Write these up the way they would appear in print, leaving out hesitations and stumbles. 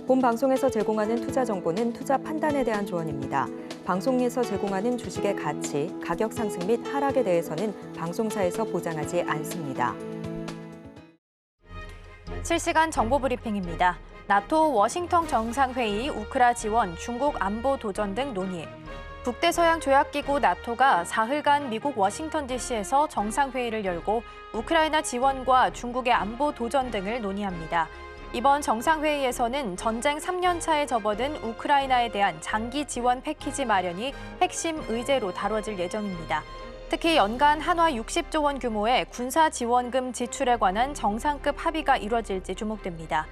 본 방송에서 제공하는 투자 정보는 투자 판단에 대한 조언입니다. 방송에서 제공하는 주식의 가치, 가격 상승 및 하락에 대해서는 방송사에서 보장하지 않습니다. 실시간 정보 브리핑입니다. 나토 워싱턴 정상회의 우크라 지원, 중국 안보 도전 등 논의. 북대서양 조약기구 나토가 사흘간 미국 워싱턴 DC에서 정상회의를 열고 우크라이나 지원과 중국의 안보 도전 등을 논의합니다. 이번 정상회의에서는 전쟁 3년 차에 접어든 우크라이나에 대한 장기 지원 패키지 마련이 핵심 의제로 다뤄질 예정입니다. 특히 연간 한화 60조 원 규모의 군사 지원금 지출에 관한 정상급 합의가 이뤄질지 주목됩니다.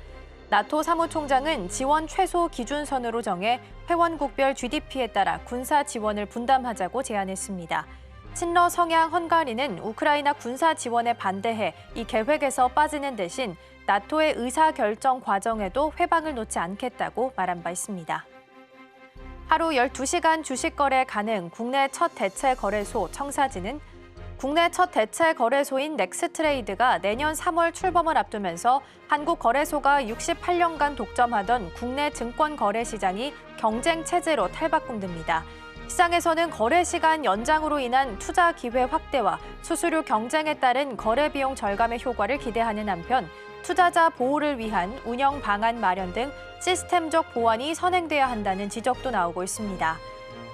나토 사무총장은 지원 최소 기준선으로 정해 회원국별 GDP에 따라 군사 지원을 분담하자고 제안했습니다. 친러 성향 헝가리는 우크라이나 군사 지원에 반대해 이 계획에서 빠지는 대신 나토의 의사결정 과정에도 회방을 놓지 않겠다고 말한 바 있습니다. 하루 12시간 주식 거래 가능 국내 첫 대체 거래소 청사진은 국내 첫 대체 거래소인 넥스트레이드가 내년 3월 출범을 앞두면서 한국 거래소가 68년간 독점하던 국내 증권 거래 시장이 경쟁 체제로 탈바꿈됩니다. 시장에서는 거래 시간 연장으로 인한 투자 기회 확대와 수수료 경쟁에 따른 거래 비용 절감의 효과를 기대하는 한편 투자자 보호를 위한 운영 방안 마련 등 시스템적 보완이 선행돼야 한다는 지적도 나오고 있습니다.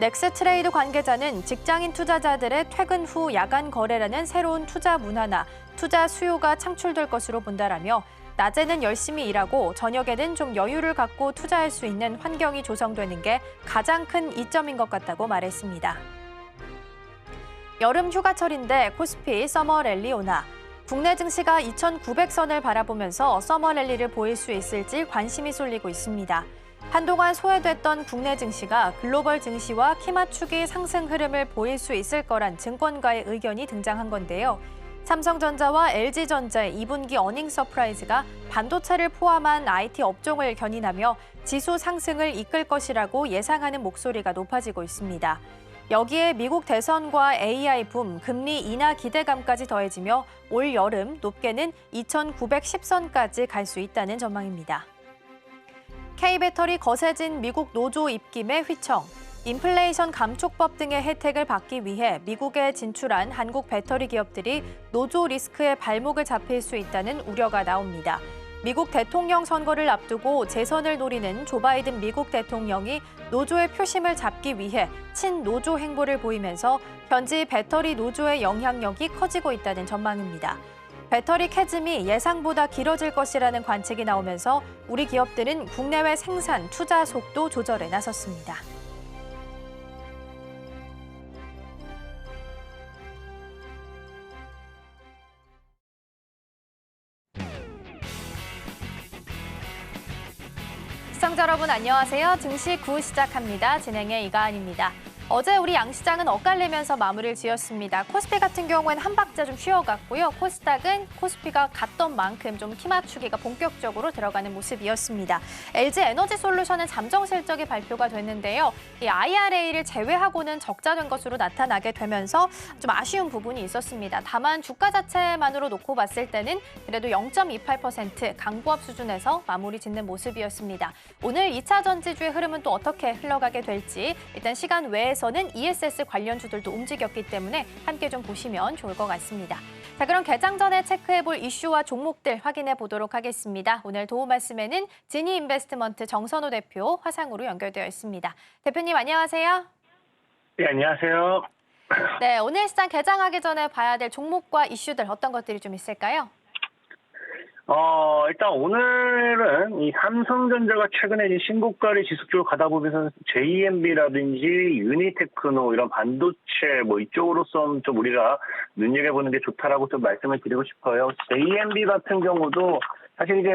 넥스트레이드 관계자는 직장인 투자자들의 퇴근 후 야간 거래라는 새로운 투자 문화나 투자 수요가 창출될 것으로 본다라며 낮에는 열심히 일하고 저녁에는 좀 여유를 갖고 투자할 수 있는 환경이 조성되는 게 가장 큰 이점인 것 같다고 말했습니다. 여름 휴가철인데 코스피 서머 랠리 오나. 국내 증시가 2,900선을 바라보면서 서머 랠리를 보일 수 있을지 관심이 쏠리고 있습니다. 한동안 소외됐던 국내 증시가 글로벌 증시와 키 맞추기 상승 흐름을 보일 수 있을 거란 증권가의 의견이 등장한 건데요. 삼성전자와 LG전자의 2분기 어닝 서프라이즈가 반도체를 포함한 IT 업종을 견인하며 지수 상승을 이끌 것이라고 예상하는 목소리가 높아지고 있습니다. 여기에 미국 대선과 AI 붐, 금리 인하 기대감까지 더해지며 올 여름 높게는 2,910선까지 갈 수 있다는 전망입니다. K배터리 거세진 미국 노조 입김에 휘청. 인플레이션 감축법 등의 혜택을 받기 위해 미국에 진출한 한국 배터리 기업들이 노조 리스크에 발목을 잡힐 수 있다는 우려가 나옵니다. 미국 대통령 선거를 앞두고 재선을 노리는 조 바이든 미국 대통령이 노조의 표심을 잡기 위해 친노조 행보를 보이면서 현지 배터리 노조의 영향력이 커지고 있다는 전망입니다. 배터리 캐즘이 예상보다 길어질 것이라는 관측이 나오면서 우리 기업들은 국내외 생산, 투자 속도 조절에 나섰습니다. 시청자 여러분 안녕하세요. 증시 9 시작합니다. 진행의 이가은입니다. 어제 우리 양시장은 엇갈리면서 마무리를 지었습니다. 코스피 같은 경우에는 한 박자 좀 쉬어갔고요. 코스닥은 코스피가 갔던 만큼 좀 키 맞추기가 본격적으로 들어가는 모습이었습니다. LG에너지솔루션은 잠정 실적이 발표가 됐는데요. 이 IRA를 제외하고는 적자된 것으로 나타나게 되면서 좀 아쉬운 부분이 있었습니다. 다만 주가 자체만으로 놓고 봤을 때는 그래도 0.28% 강보합 수준에서 마무리 짓는 모습이었습니다. 오늘 2차 전지주의 흐름은 또 어떻게 흘러가게 될지 일단 시간 외에서는 ESS 관련주들도 움직였기 때문에 함께 좀 보시면 좋을 것 같습니다. 자, 그럼 개장 전에 체크해볼 이슈와 종목들 확인해 보도록 하겠습니다. 오늘 도움 말씀에는 지니인베스트먼트 정선호 대표 화상으로 연결되어 있습니다. 대표님 안녕하세요. 네, 안녕하세요. 네, 오늘 시장 개장하기 전에 봐야 될 종목과 이슈들 어떤 것들이 좀 있을까요? 일단 오늘은 이 삼성전자가 최근에 이제 신고가를 지속적으로 가다 보면서 JMB라든지 유니테크노 이런 반도체 이쪽으로서 좀 우리가 눈여겨보는 게 좋다라고 좀 말씀을 드리고 싶어요. JMB 같은 경우도 사실 이제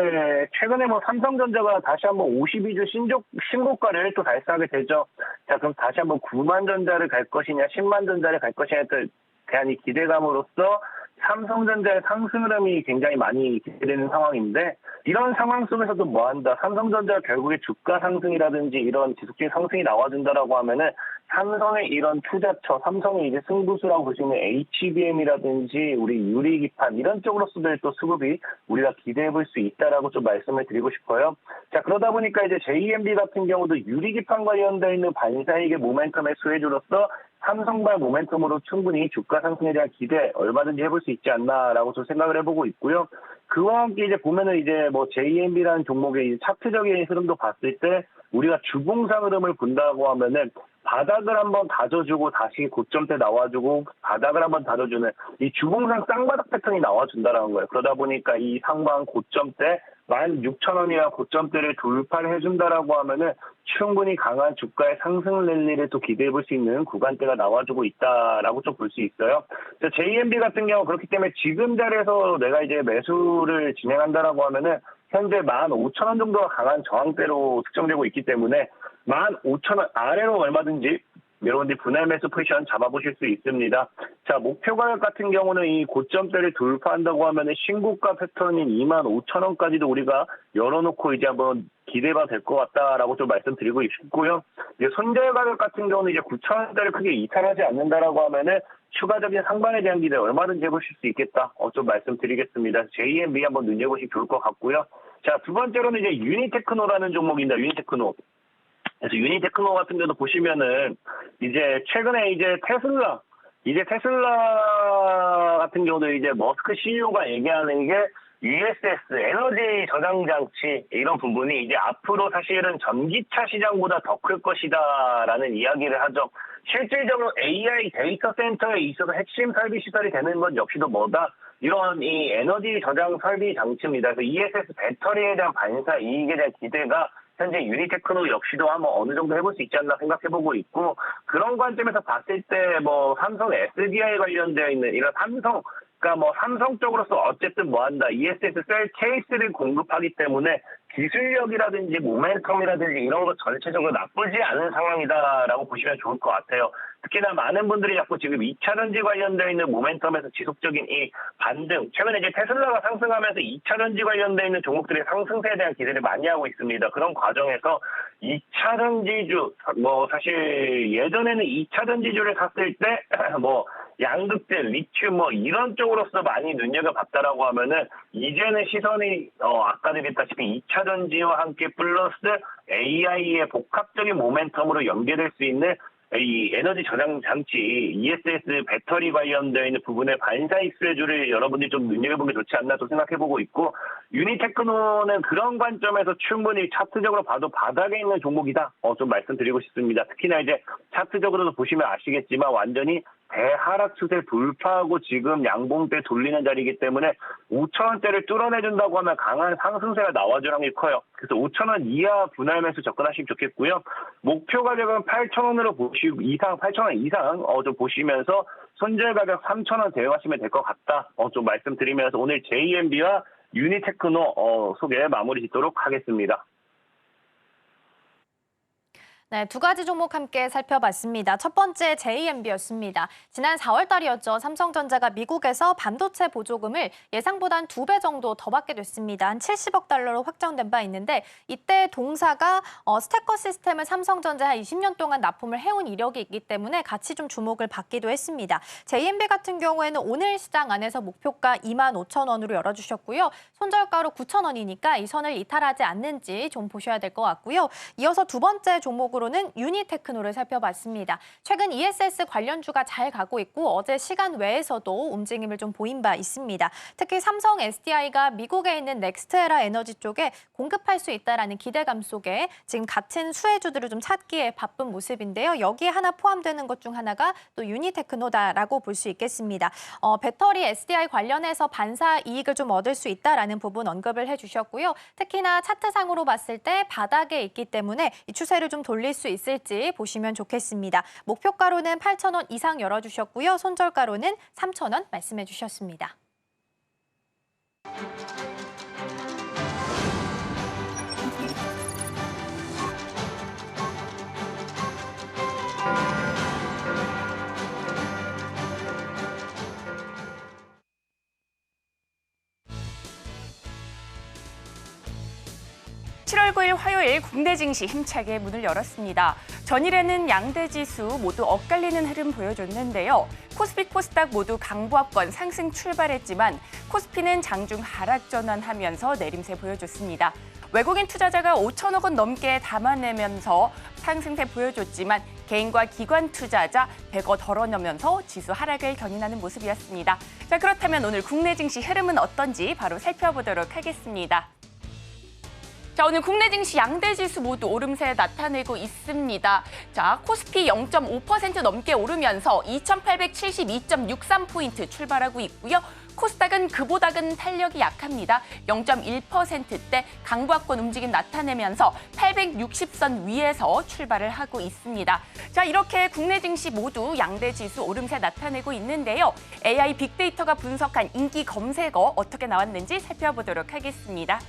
최근에 삼성전자가 다시 한번 52주 신고가를 또 달성하게 되죠. 자, 그럼 다시 한번 9만 전자를 갈 것이냐, 10만 전자를 갈 것이냐에 대한 이 기대감으로써 삼성전자의 상승 흐름이 굉장히 많이 기대되는 상황인데, 이런 상황 속에서도 뭐한다. 삼성전자 결국에 주가 상승이라든지 이런 지속적인 상승이 나와준다라고 하면은 삼성의 이런 투자처, 삼성의 이제 승부수라고 볼 수 있는 HBM이라든지 우리 유리기판 이런 쪽으로서도 또 수급이 우리가 기대해 볼 수 있다라고 좀 말씀을 드리고 싶어요. 자, 그러다 보니까 이제 JMB 같은 경우도 유리기판 관련되어 있는 반사이익의 모멘텀의 수혜주로서 삼성발 모멘텀으로 충분히 주가 상승에 대한 기대 얼마든지 해볼 수 있지 않나라고 좀 생각을 해보고 있고요. 그와 함께 이제 보면은 이제 뭐 JMB라는 종목의 차트적인 흐름도 봤을 때 우리가 주봉상 흐름을 본다고 하면은 바닥을 한번 다져주고 다시 고점대 나와주고 바닥을 한번 다져주는 이 주봉상 쌍바닥 패턴이 나와준다라는 거예요. 그러다 보니까 이 상방 고점대 16,000원이나 고점대를 돌파를 해준다라고 하면은 충분히 강한 주가의 상승 랠리를 또 기대해 볼 수 있는 구간대가 나와주고 있다라고 좀 볼 수 있어요. JMB 같은 경우 그렇기 때문에 지금 자리에서 내가 이제 매수를 진행한다라고 하면은 현재 15,000원 정도가 강한 저항대로 측정되고 있기 때문에 15,000원 아래로 얼마든지 여러분들이 분할 매수 포지션 잡아보실 수 있습니다. 자, 목표 가격 같은 경우는 이 고점대를 돌파한다고 하면 신고가 패턴인 25,000원까지도 우리가 열어놓고 이제 한번 기대가 될 것 같다라고 좀 말씀드리고 있고요. 이제 손절 가격 같은 경우는 이제 9,000원대를 크게 이탈하지 않는다라고 하면은 추가적인 상반에 대한 기대 얼마든지 해보실 수 있겠다. 좀 말씀드리겠습니다. JMB 한번 눈여보시면 좋을 것 같고요. 자, 두 번째로는 이제 유니테크노라는 종목입니다. 유니테크노. 그래서 유니테크노 같은 경우도 보시면은 이제 최근에 이제 테슬라 같은 경우도 이제 머스크 CEO가 얘기하는 게 ESS 에너지 저장 장치 이런 부분이 이제 앞으로 사실은 전기차 시장보다 더 클 것이다라는 이야기를 하죠. 실질적으로 AI 데이터 센터에 있어서 핵심 설비 시설이 되는 건 역시도 뭐다? 이런 이 에너지 저장 설비 장치입니다. 그래서 ESS 배터리에 대한 반사 이익에 대한 기대가 현재 유니테크노 역시도 한번 어느 정도 해볼 수 있지 않나 생각해보고 있고, 그런 관점에서 봤을 때 뭐 삼성 SDI 관련되어 있는 이런 그러니까 뭐 삼성 쪽으로서 어쨌든 뭐한다. ESS 셀 케이스를 공급하기 때문에 기술력이라든지 모멘텀이라든지 이런 것 전체적으로 나쁘지 않은 상황이다라고 보시면 좋을 것 같아요. 특히나 많은 분들이 자꾸 지금 2차전지 관련되어 있는 모멘텀에서 지속적인 이 반등, 최근에 이제 테슬라가 상승하면서 2차전지 관련되어 있는 종목들의 상승세에 대한 기대를 많이 하고 있습니다. 그런 과정에서 2차전지주, 뭐 사실 예전에는 2차전지주를 샀을 때 뭐 양극재, 리튬 뭐 이런 쪽으로서 많이 눈여겨봤다라고 하면은 이제는 시선이 아까도 얘기했다시피 2차전지와 함께 플러스 AI의 복합적인 모멘텀으로 연계될 수 있는 이 에너지 저장 장치 ESS 배터리 관련되어 있는 부분의 반사익 수혜주를 여러분들이 좀 눈여겨보면 좋지 않나 또 생각해보고 있고, 유니테크노는 그런 관점에서 충분히 차트적으로 봐도 바닥에 있는 종목이다 좀 말씀드리고 싶습니다. 특히나 이제 차트적으로도 보시면 아시겠지만 완전히 대하락 추세 돌파하고 지금 양봉대 돌리는 자리이기 때문에 5,000원대를 뚫어내준다고 하면 강한 상승세가 나와줄 확률이 커요. 그래서 5,000원 이하 분할 매수 접근하시면 좋겠고요. 목표 가격은 8,000원으로 보시고 8,000원 이상 좀 보시면서 손절 가격 3,000원 대응하시면 될 것 같다 좀 말씀드리면서 오늘 JMB와 유니테크노 소개 마무리 짓도록 하겠습니다. 네, 두 가지 종목 함께 살펴봤습니다. 첫 번째 JMB였습니다. 지난 4월 달이었죠. 삼성전자가 미국에서 반도체 보조금을 예상보단 2배 정도 더 받게 됐습니다. 한 70억 달러로 확정된 바 있는데 이때 동사가 스태커 시스템을 삼성전자에 한 20년 동안 납품을 해온 이력이 있기 때문에 같이 좀 주목을 받기도 했습니다. JMB 같은 경우에는 오늘 시장 안에서 목표가 25,000원으로 열어주셨고요. 손절가로 9,000원이니까 이 선을 이탈하지 않는지 좀 보셔야 될 것 같고요. 이어서 두 번째 종목으로는 유니테크노를 살펴봤습니다. 최근 ESS 관련주가 잘 가고 있고 어제 시간 외에서도 움직임을 좀 보인 바 있습니다. 특히 삼성 SDI가 미국에 있는 넥스트에라 에너지 쪽에 공급할 수 있다라는 기대감 속에 지금 같은 수혜주들을 좀 찾기에 바쁜 모습인데요. 여기에 하나 포함되는 것 중 하나가 또 유니테크노다라고 볼 수 있겠습니다. 배터리 SDI 관련해서 반사 이익을 좀 얻을 수 있다라는 부분 언급을 해주셨고요. 특히나 차트상으로 봤을 때 바닥에 있기 때문에 이 추세를 좀 돌릴 수 있을지 보시면 좋겠습니다. 목표가로는 8,000원 이상 열어주셨고요. 손절가로는 3,000원 말씀해 주셨습니다. 7월 9일 화요일 국내 증시 힘차게 문을 열었습니다. 전일에는 양대 지수 모두 엇갈리는 흐름 보여줬는데요. 코스피, 코스닥 모두 강보합권 상승 출발했지만 코스피는 장중 하락 전환하면서 내림세 보여줬습니다. 외국인 투자자가 5천억 원 넘게 담아내면서 상승세 보여줬지만 개인과 기관 투자자 100억 덜어내면서 지수 하락을 견인하는 모습이었습니다. 자, 그렇다면 오늘 국내 증시 흐름은 어떤지 바로 살펴보도록 하겠습니다. 자, 오늘 국내 증시 양대 지수 모두 오름세 나타내고 있습니다. 자, 코스피 0.5% 넘게 오르면서 2,872.63포인트 출발하고 있고요. 코스닥은 그보다는 탄력이 약합니다. 0.1%대 강보합권 움직임 나타내면서 860선 위에서 출발을 하고 있습니다. 자, 이렇게 국내 증시 모두 양대 지수 오름세 나타내고 있는데요. AI 빅데이터가 분석한 인기 검색어 어떻게 나왔는지 살펴보도록 하겠습니다.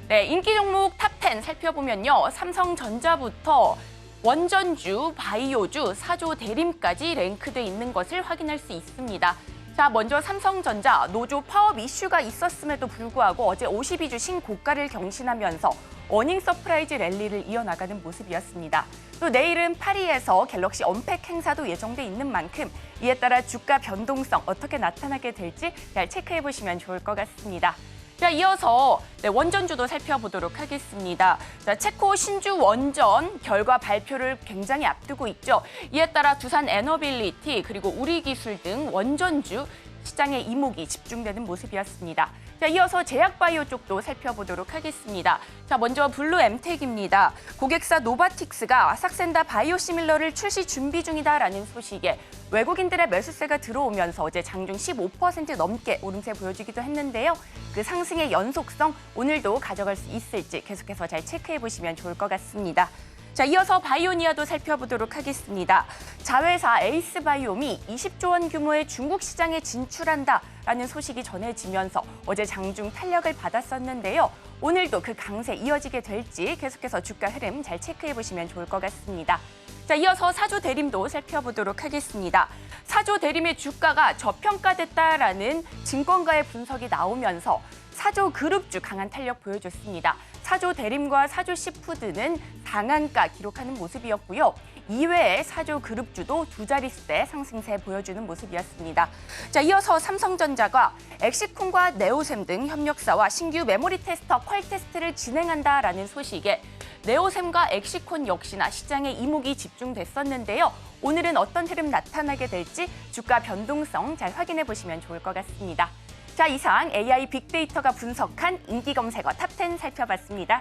네, 인기 종목 탑10 살펴보면요. 삼성전자부터 원전주, 바이오주, 사조 대림까지 랭크돼 있는 것을 확인할 수 있습니다. 자, 먼저 삼성전자 노조 파업 이슈가 있었음에도 불구하고 어제 52주 신고가를 경신하면서 어닝 서프라이즈 랠리를 이어나가는 모습이었습니다. 또 내일은 파리에서 갤럭시 언팩 행사도 예정돼 있는 만큼 이에 따라 주가 변동성 어떻게 나타나게 될지 잘 체크해 보시면 좋을 것 같습니다. 자, 이어서 원전주도 살펴보도록 하겠습니다. 자, 체코 신주 원전 결과 발표를 굉장히 앞두고 있죠. 이에 따라 두산 에너빌리티 그리고 우리기술 등 원전주 시장의 이목이 집중되는 모습이었습니다. 자, 이어서 제약바이오 쪽도 살펴보도록 하겠습니다. 자, 먼저 블루엠텍입니다. 고객사 노바틱스가 삭센다 바이오시밀러를 출시 준비 중이다라는 소식에 외국인들의 매수세가 들어오면서 어제 장중 15% 넘게 오름세 보여주기도 했는데요. 그 상승의 연속성 오늘도 가져갈 수 있을지 계속해서 잘 체크해 보시면 좋을 것 같습니다. 자, 이어서 바이오니아도 살펴보도록 하겠습니다. 자회사 에이스바이옴이 20조 원 규모의 중국 시장에 진출한다라는 소식이 전해지면서 어제 장중 탄력을 받았었는데요. 오늘도 그 강세 이어지게 될지 계속해서 주가 흐름 잘 체크해 보시면 좋을 것 같습니다. 자, 이어서 사조 대림도 살펴보도록 하겠습니다. 사조 대림의 주가가 저평가됐다라는 증권가의 분석이 나오면서 사조 그룹주 강한 탄력 보여줬습니다. 사조 대림과 사조 시푸드는 상한가 기록하는 모습이었고요. 이외에 사조 그룹주도 두 자릿수대 상승세 보여주는 모습이었습니다. 자, 이어서 삼성전자가 엑시콘과 네오셈 등 협력사와 신규 메모리 테스터 퀄 테스트를 진행한다라는 소식에 네오셈과 엑시콘 역시나 시장에 이목이 집중됐었는데요. 오늘은 어떤 흐름 나타나게 될지 주가 변동성 잘 확인해 보시면 좋을 것 같습니다. 자, 이상 AI 빅데이터가 분석한 인기 검색어 탑10 살펴봤습니다.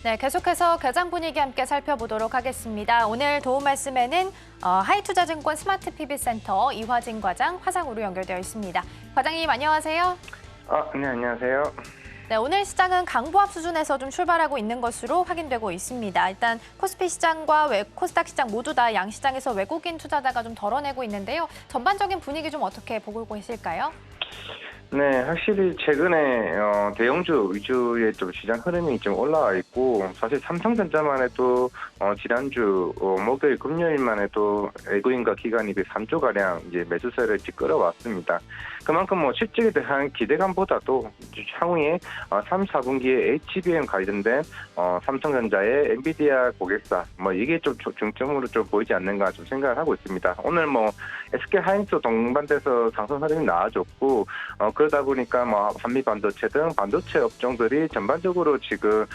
네, 계속해서 개장 분위기 함께 살펴보도록 하겠습니다. 오늘 도움 말씀에는 하이투자증권 스마트 PB센터 이화진 과장 화상으로 연결되어 있습니다. 과장님 안녕하세요. 네, 안녕하세요. 네, 오늘 시장은 강보합 수준에서 좀 출발하고 있는 것으로 확인되고 있습니다. 일단 코스피 시장과 코스닥 시장 모두 다 양시장에서 외국인 투자자가 좀 덜어내고 있는데요. 전반적인 분위기 좀 어떻게 보고 계실까요? 네, 확실히 최근에 대형주 위주의 좀 시장 흐름이 좀 올라와 있고, 사실 삼성전자만 해도 지난주 목요일, 금요일만 해도 외국인과 기관이 3조 가량 이제 매수세를 끌어왔습니다. 그만큼 실적에 대한 기대감보다도 향후에 3, 4분기에 HBM 관련된 삼성전자의 엔비디아 고객사 이게 좀 중점으로 좀 보이지 않는가 좀 생각을 하고 있습니다. 오늘 SK하이닉스 동반돼서 상승 흐름이 나와줬고 그러다 보니까 한미 반도체 등 반도체 업종들이 전반적으로 지금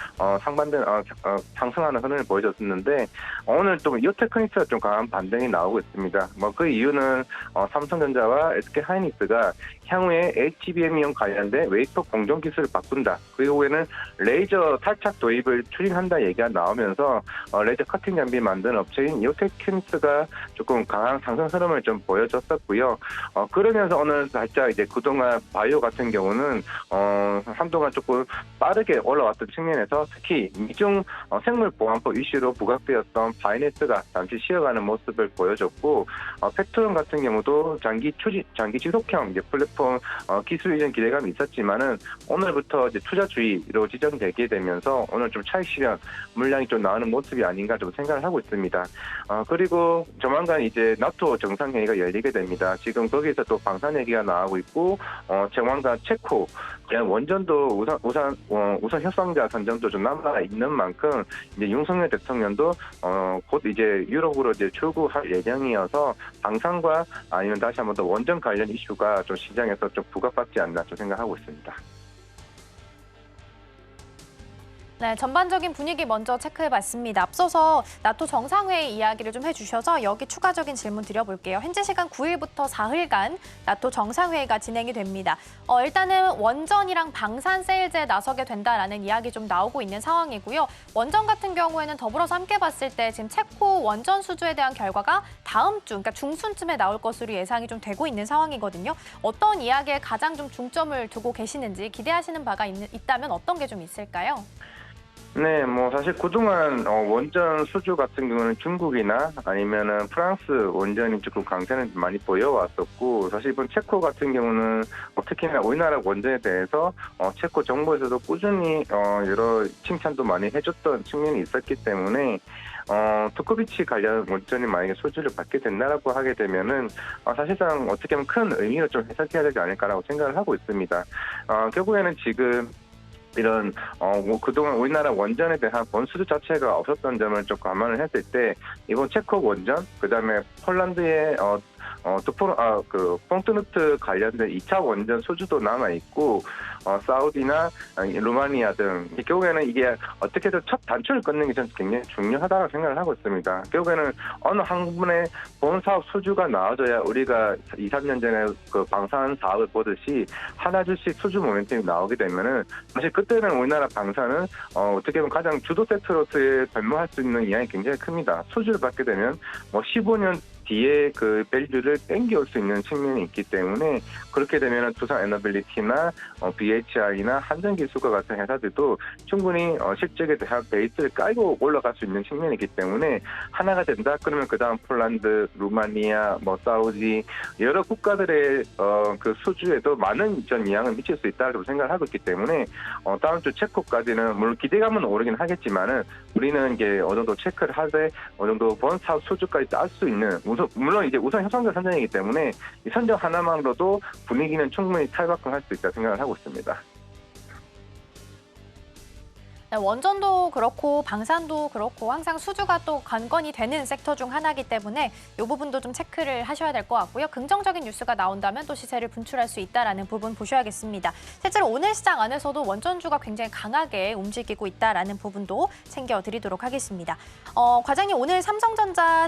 상승하는 흐름을 보여줬었는데 오늘 또 이오테크닉스가 좀 강한 반등이 나오고 있습니다. 그 이유는 삼성전자와 SK하이닉스가 향후에 HBM이용 관련된 웨이퍼 공정 기술을 바꾼다. 그 이후에는 레이저 탈착 도입을 추진한다 얘기가 나오면서 레이저 커팅 장비 만드는 업체인 이오테크닉스가 조금 강한 상승 흐름을 좀 보여줬었고요. 그러면서 오늘 살짝 이제 그동안 바이오 같은 경우는 한동안 조금 빠르게 올라왔던 측면에서 특히 미중 생물보안법 이슈로 부각되었던 바이네스가 잠시 쉬어가는 모습을 보여줬고 팩트론 같은 경우도 장기 지속형 이제 플랫폼 기술 이전 기대감이 있었지만은 오늘부터 이제 투자주의로 지정되게 되면서 오늘 좀 차익 실현 물량이 좀 나오는 모습이 아닌가 좀 생각을 하고 있습니다. 그리고 조만간 이제 나토 정상회의가 열리게 됩니다. 지금 거기서 또 방산 얘기가 나오고 있고 조만간 체코 원전도 우선 협상자 선정도 좀 남아 있는 만큼 이제 윤석열 대통령도 곧 이제 유럽으로 이제 출국할 예정이어서 방산과 아니면 다시 한번 더 원전 관련 이슈가 좀 시장에서 좀 부각받지 않나 좀 생각하고 있습니다. 네, 전반적인 분위기 먼저 체크해봤습니다. 앞서서 나토 정상회의 이야기를 좀 해주셔서 여기 추가적인 질문 드려볼게요. 현재 시간 9일부터 4일간 나토 정상회의가 진행이 됩니다. 일단은 원전이랑 방산 세일즈에 나서게 된다라는 이야기 좀 나오고 있는 상황이고요. 원전 같은 경우에는 더불어서 함께 봤을 때 지금 체코 원전 수주에 대한 결과가 다음 주, 그러니까 중순쯤에 나올 것으로 예상이 좀 되고 있는 상황이거든요. 어떤 이야기에 가장 좀 중점을 두고 계시는지 기대하시는 바가 있다면 어떤 게 좀 있을까요? 네, 뭐 사실 그동안 원전 수주 같은 경우는 중국이나 아니면은 프랑스 원전이 조금 강세는 많이 보여왔었고, 사실 이번 체코 같은 경우는 특히나 우리나라 원전에 대해서 체코 정부에서도 꾸준히 여러 칭찬도 많이 해줬던 측면이 있었기 때문에 두코비치 관련 원전이 만약에 수주를 받게 된다라고 하게 되면은 사실상 어떻게 하면 큰 의미로 좀 해석해야 되지 않을까라고 생각을 하고 있습니다. 결국에는 지금 이런 그동안 우리나라 원전에 대한 본수주 자체가 없었던 점을 좀 감안을 했을 때 이번 체코 원전, 그다음에 폴란드의 퐁트누트 관련된 2차 원전 수주도 남아 있고 사우디나 루마니아 등 결국에는 이게 어떻게든 첫 단추를 끊는 게 저는 굉장히 중요하다고 생각을 하고 있습니다. 결국에는 어느 한 분의 본 사업 수주가 나와줘야 우리가 2, 3년 전에 그 방산 사업을 보듯이 하나둘씩 수주 모멘텀이 나오게 되면은 사실 그때는 우리나라 방산은 어떻게 보면 가장 주도 섹터로서의 변모할 수 있는 영향이 굉장히 큽니다. 수주를 받게 되면 15년 뒤에 그 밸류를 땡겨올 수 있는 측면이 있기 때문에 그렇게 되면 두산 에너빌리티나 BHI나 한전기술과 같은 회사들도 충분히 실적에 대한 베이스를 깔고 올라갈 수 있는 측면이기 때문에 하나가 된다 그러면 그다음 폴란드, 루마니아, 사우디 여러 국가들의 그 수주에도 많은 전 영향을 미칠 수 있다고 생각을 하고 있기 때문에 다음 주 체코까지는 물론 기대감은 오르긴 하겠지만은 우리는 이게 어느 정도 체크를 하되 어느 정도 본 사업 수주까지 딸 수 있는 물론 이제 우선 협상자 선정이기 때문에 이 선정 하나만으로도 분위기는 충분히 탈바꿈할 수 있다 생각을 하고 있습니다. 네, 원전도 그렇고 방산도 그렇고 항상 수주가 또 관건이 되는 섹터 중 하나이기 때문에 이 부분도 좀 체크를 하셔야 될 것 같고요. 긍정적인 뉴스가 나온다면 또 시세를 분출할 수 있다는 부분 보셔야겠습니다. 실제로 오늘 시장 안에서도 원전주가 굉장히 강하게 움직이고 있다는 부분도 챙겨드리도록 하겠습니다. 과장님, 오늘 삼성전자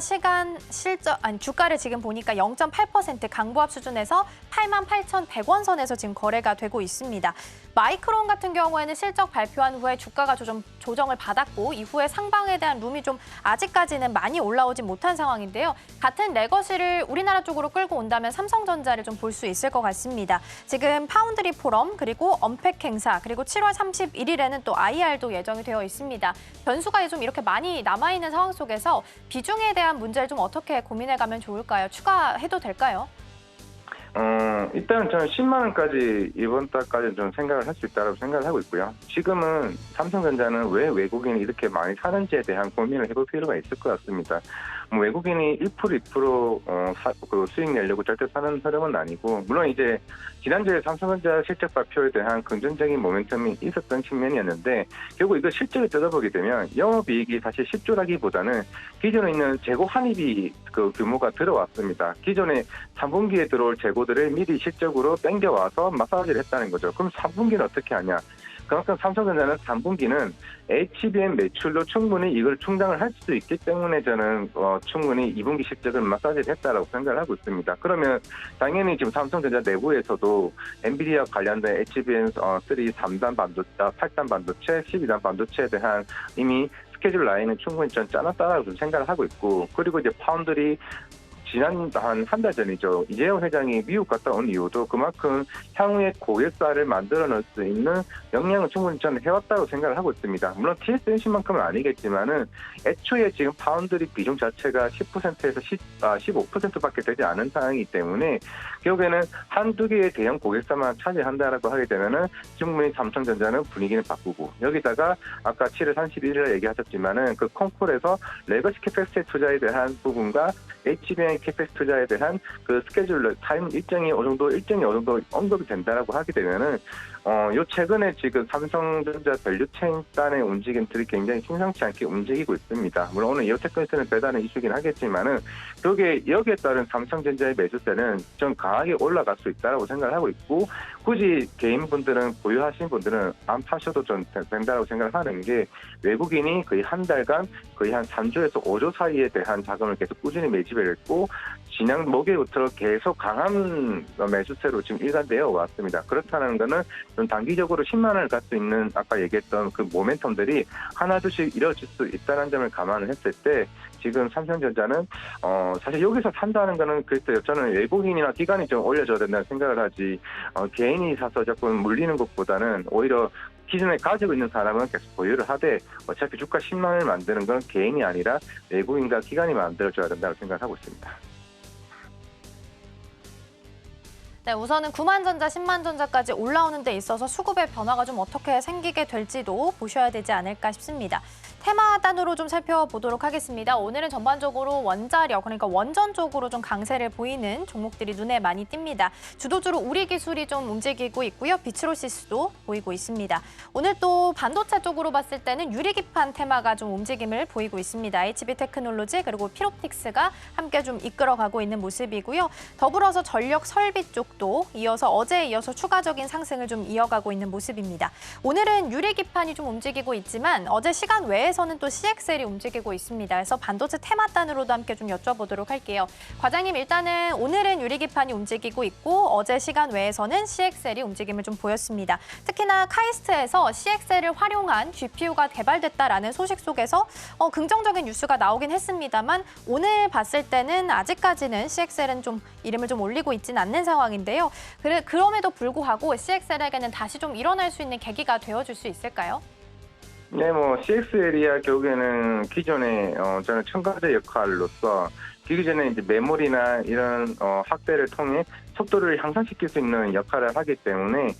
주가를 지금 보니까 0.8% 강보합 수준에서 88,100원 선에서 지금 거래가 되고 있습니다. 마이크론 같은 경우에는 실적 발표한 후에 주가가 조정을 받았고 이후에 상방에 대한 룸이 좀 아직까지는 많이 올라오진 못한 상황인데요. 같은 레거시를 우리나라 쪽으로 끌고 온다면 삼성전자를 좀 볼 수 있을 것 같습니다. 지금 파운드리 포럼 그리고 언팩 행사 그리고 7월 31일에는 또 IR도 예정이 되어 있습니다. 변수가 좀 이렇게 많이 남아있는 상황 속에서 비중에 대한 문제를 좀 어떻게 고민해가면 좋을까요? 추가해도 될까요? 일단 저는 10만 원까지 이번 달까지 좀 생각을 할 수 있다고 생각을 하고 있고요. 지금은 삼성전자는 왜 외국인이 이렇게 많이 사는지에 대한 고민을 해볼 필요가 있을 것 같습니다. 외국인이 1%, 2% 수익 내려고 절대 사는 흐름은 아니고, 물론 이제 지난주에 삼성전자 실적 발표에 대한 긍정적인 모멘텀이 있었던 측면이었는데, 결국 이거 실적을 뜯어보게 되면 영업이익이 사실 10조라기보다는 기존에 있는 재고 환입이 그 규모가 들어왔습니다. 기존에 3분기에 들어올 재고들을 미리 실적으로 땡겨와서 마사지를 했다는 거죠. 그럼 3분기는 어떻게 하냐? 그만큼 삼성전자는 3분기는 HBM 매출로 충분히 이걸 충당을 할 수 있기 때문에 저는 충분히 2분기 실적을 마사지를 했다라고 생각을 하고 있습니다. 그러면 당연히 지금 삼성전자 내부에서도 엔비디아 관련된 HBM3, 3단 반도체, 8단 반도체, 12단 반도체에 대한 이미 스케줄 라인은 충분히 전 짜놨다라고 생각을 하고 있고, 그리고 이제 파운드리 지난 한 달 전이죠. 이재용 회장이 미국 갔다 온 이유도 그만큼 향후에 고객사를 만들어 넣을 수 있는 역량을 충분히 저는 해왔다고 생각을 하고 있습니다. 물론 TSMC만큼은 아니겠지만은 애초에 지금 파운드리 비중 자체가 10%에서 15%밖에 되지 않은 상황이기 때문에 결국에는 한두 개의 대형 고객사만 차지한다라고 하게 되면은 충분히 삼성전자는 분위기는 바꾸고, 여기다가 아까 7월 31일에 얘기하셨지만은 그 콩쿨에서 레거시 캐펙스 투자에 대한 부분과 HBM 캐펙스 투자에 대한 그 스케줄 타임 일정이 어느 정도 언급이 된다라고 하게 되면은 요 최근에 지금 삼성전자 밸류체인 단의 움직임들이 굉장히 심상치 않게 움직이고 있습니다. 물론 오늘 이오테크니스는 배달의 이슈긴 하겠지만은 여기에 따른 삼성전자의 매수세는 좀 강하게 올라갈 수 있다고 생각을 하고 있고, 굳이 개인분들은 보유하신 분들은 안 파셔도 좀 된다고 생각을 하는 게, 외국인이 거의 한 달간 거의 한 3조에서 5조 사이에 대한 자금을 계속 꾸준히 매집을 했고, 지난 목요일부터 계속 강한 매수세로 지금 일관되어 왔습니다. 그렇다는 거는 좀 단기적으로 10만 원을 갈 수 있는 아까 얘기했던 그 모멘텀들이 하나둘씩 이뤄질 수 있다는 점을 감안을 했을 때, 지금 삼성전자는 사실 여기서 산다는 거는 글쎄요, 저는 외국인이나 기관이 좀 올려줘야 된다는 생각을 하지, 개인이 사서 조금 물리는 것보다는 오히려 기존에 가지고 있는 사람은 계속 보유를 하되, 어차피 주가 10만 원을 만드는 건 개인이 아니라 외국인과 기관이 만들어줘야 된다고 생각하고 있습니다. 네, 우선은 9만전자, 10만전자까지 올라오는 데 있어서 수급의 변화가 좀 어떻게 생기게 될지도 보셔야 되지 않을까 싶습니다. 테마 단으로 좀 살펴보도록 하겠습니다. 오늘은 전반적으로 원자력, 그러니까 원전 쪽으로 좀 강세를 보이는 종목들이 눈에 많이 띕니다. 주도주로 우리기술이 좀 움직이고 있고요. 비츠로시스도 보이고 있습니다. 오늘 또 반도체 쪽으로 봤을 때는 유리기판 테마가 좀 움직임을 보이고 있습니다. HB테크놀로지 그리고 필옵틱스가 함께 좀 이끌어가고 있는 모습이고요. 더불어서 전력 설비 쪽도 어제에 이어서 추가적인 상승을 좀 이어가고 있는 모습입니다. 오늘은 유리기판이 좀 움직이고 있지만 어제 시간 외에서는 또 CXL이 움직이고 있습니다. 그래서 반도체 테마 단으로도 함께 좀 여쭤보도록 할게요. 과장님, 일단은 오늘은 유리기판이 움직이고 있고 어제 시간 외에서는 CXL이 움직임을 좀 보였습니다. 특히나 카이스트에서 CXL을 활용한 GPU가 개발됐다라는 소식 속에서 긍정적인 뉴스가 나오긴 했습니다만, 오늘 봤을 때는 아직까지는 CXL은 좀 이름을 좀 올리고 있지는 않는 상황인데요. 그럼에도 불구하고 CXL에게는 다시 좀 일어날 수 있는 계기가 되어줄 수 있을까요? 네, CXL이야 결국에는 기존의 저는 첨가제 역할로서 기존에 이제 메모리나 이런 확대를 통해 속도를 향상시킬 수 있는 역할을 하기 때문에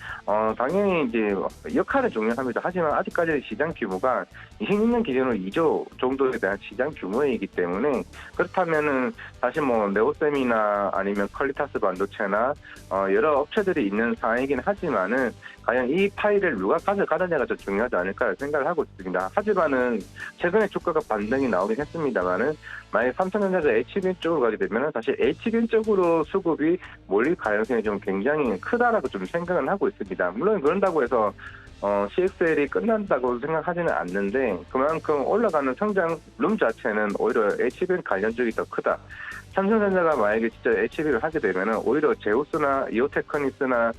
당연히 이제 역할은 중요합니다. 하지만 아직까지 시장 규모가 2006년 기준으로 2조 정도에 대한 시장 규모이기 때문에, 그렇다면은 사실 네오셈이나 아니면 퀄리타스 반도체나 여러 업체들이 있는 상황이긴 하지만은 과연 이 파일을 누가 가져가느냐가 더 중요하지 않을까 생각을 하고 있습니다. 하지만은 최근에 주가가 반등이 나오긴 했습니다만은, 만약 삼성전자가 HBM 쪽으로 가게 되면은 사실 HBM 쪽으로 수급이 몰릴 가능성이 좀 굉장히 크다라고 좀 생각은 하고 있습니다. 물론 그런다고 해서 CXL이 끝난다고 생각하지는 않는데, 그만큼 올라가는 성장 룸 자체는 오히려 HBM 관련 쪽이 더 크다. 삼성전자가 만약에 진짜 HB를 하게 되면은 오히려 제우스나 이오테크니스나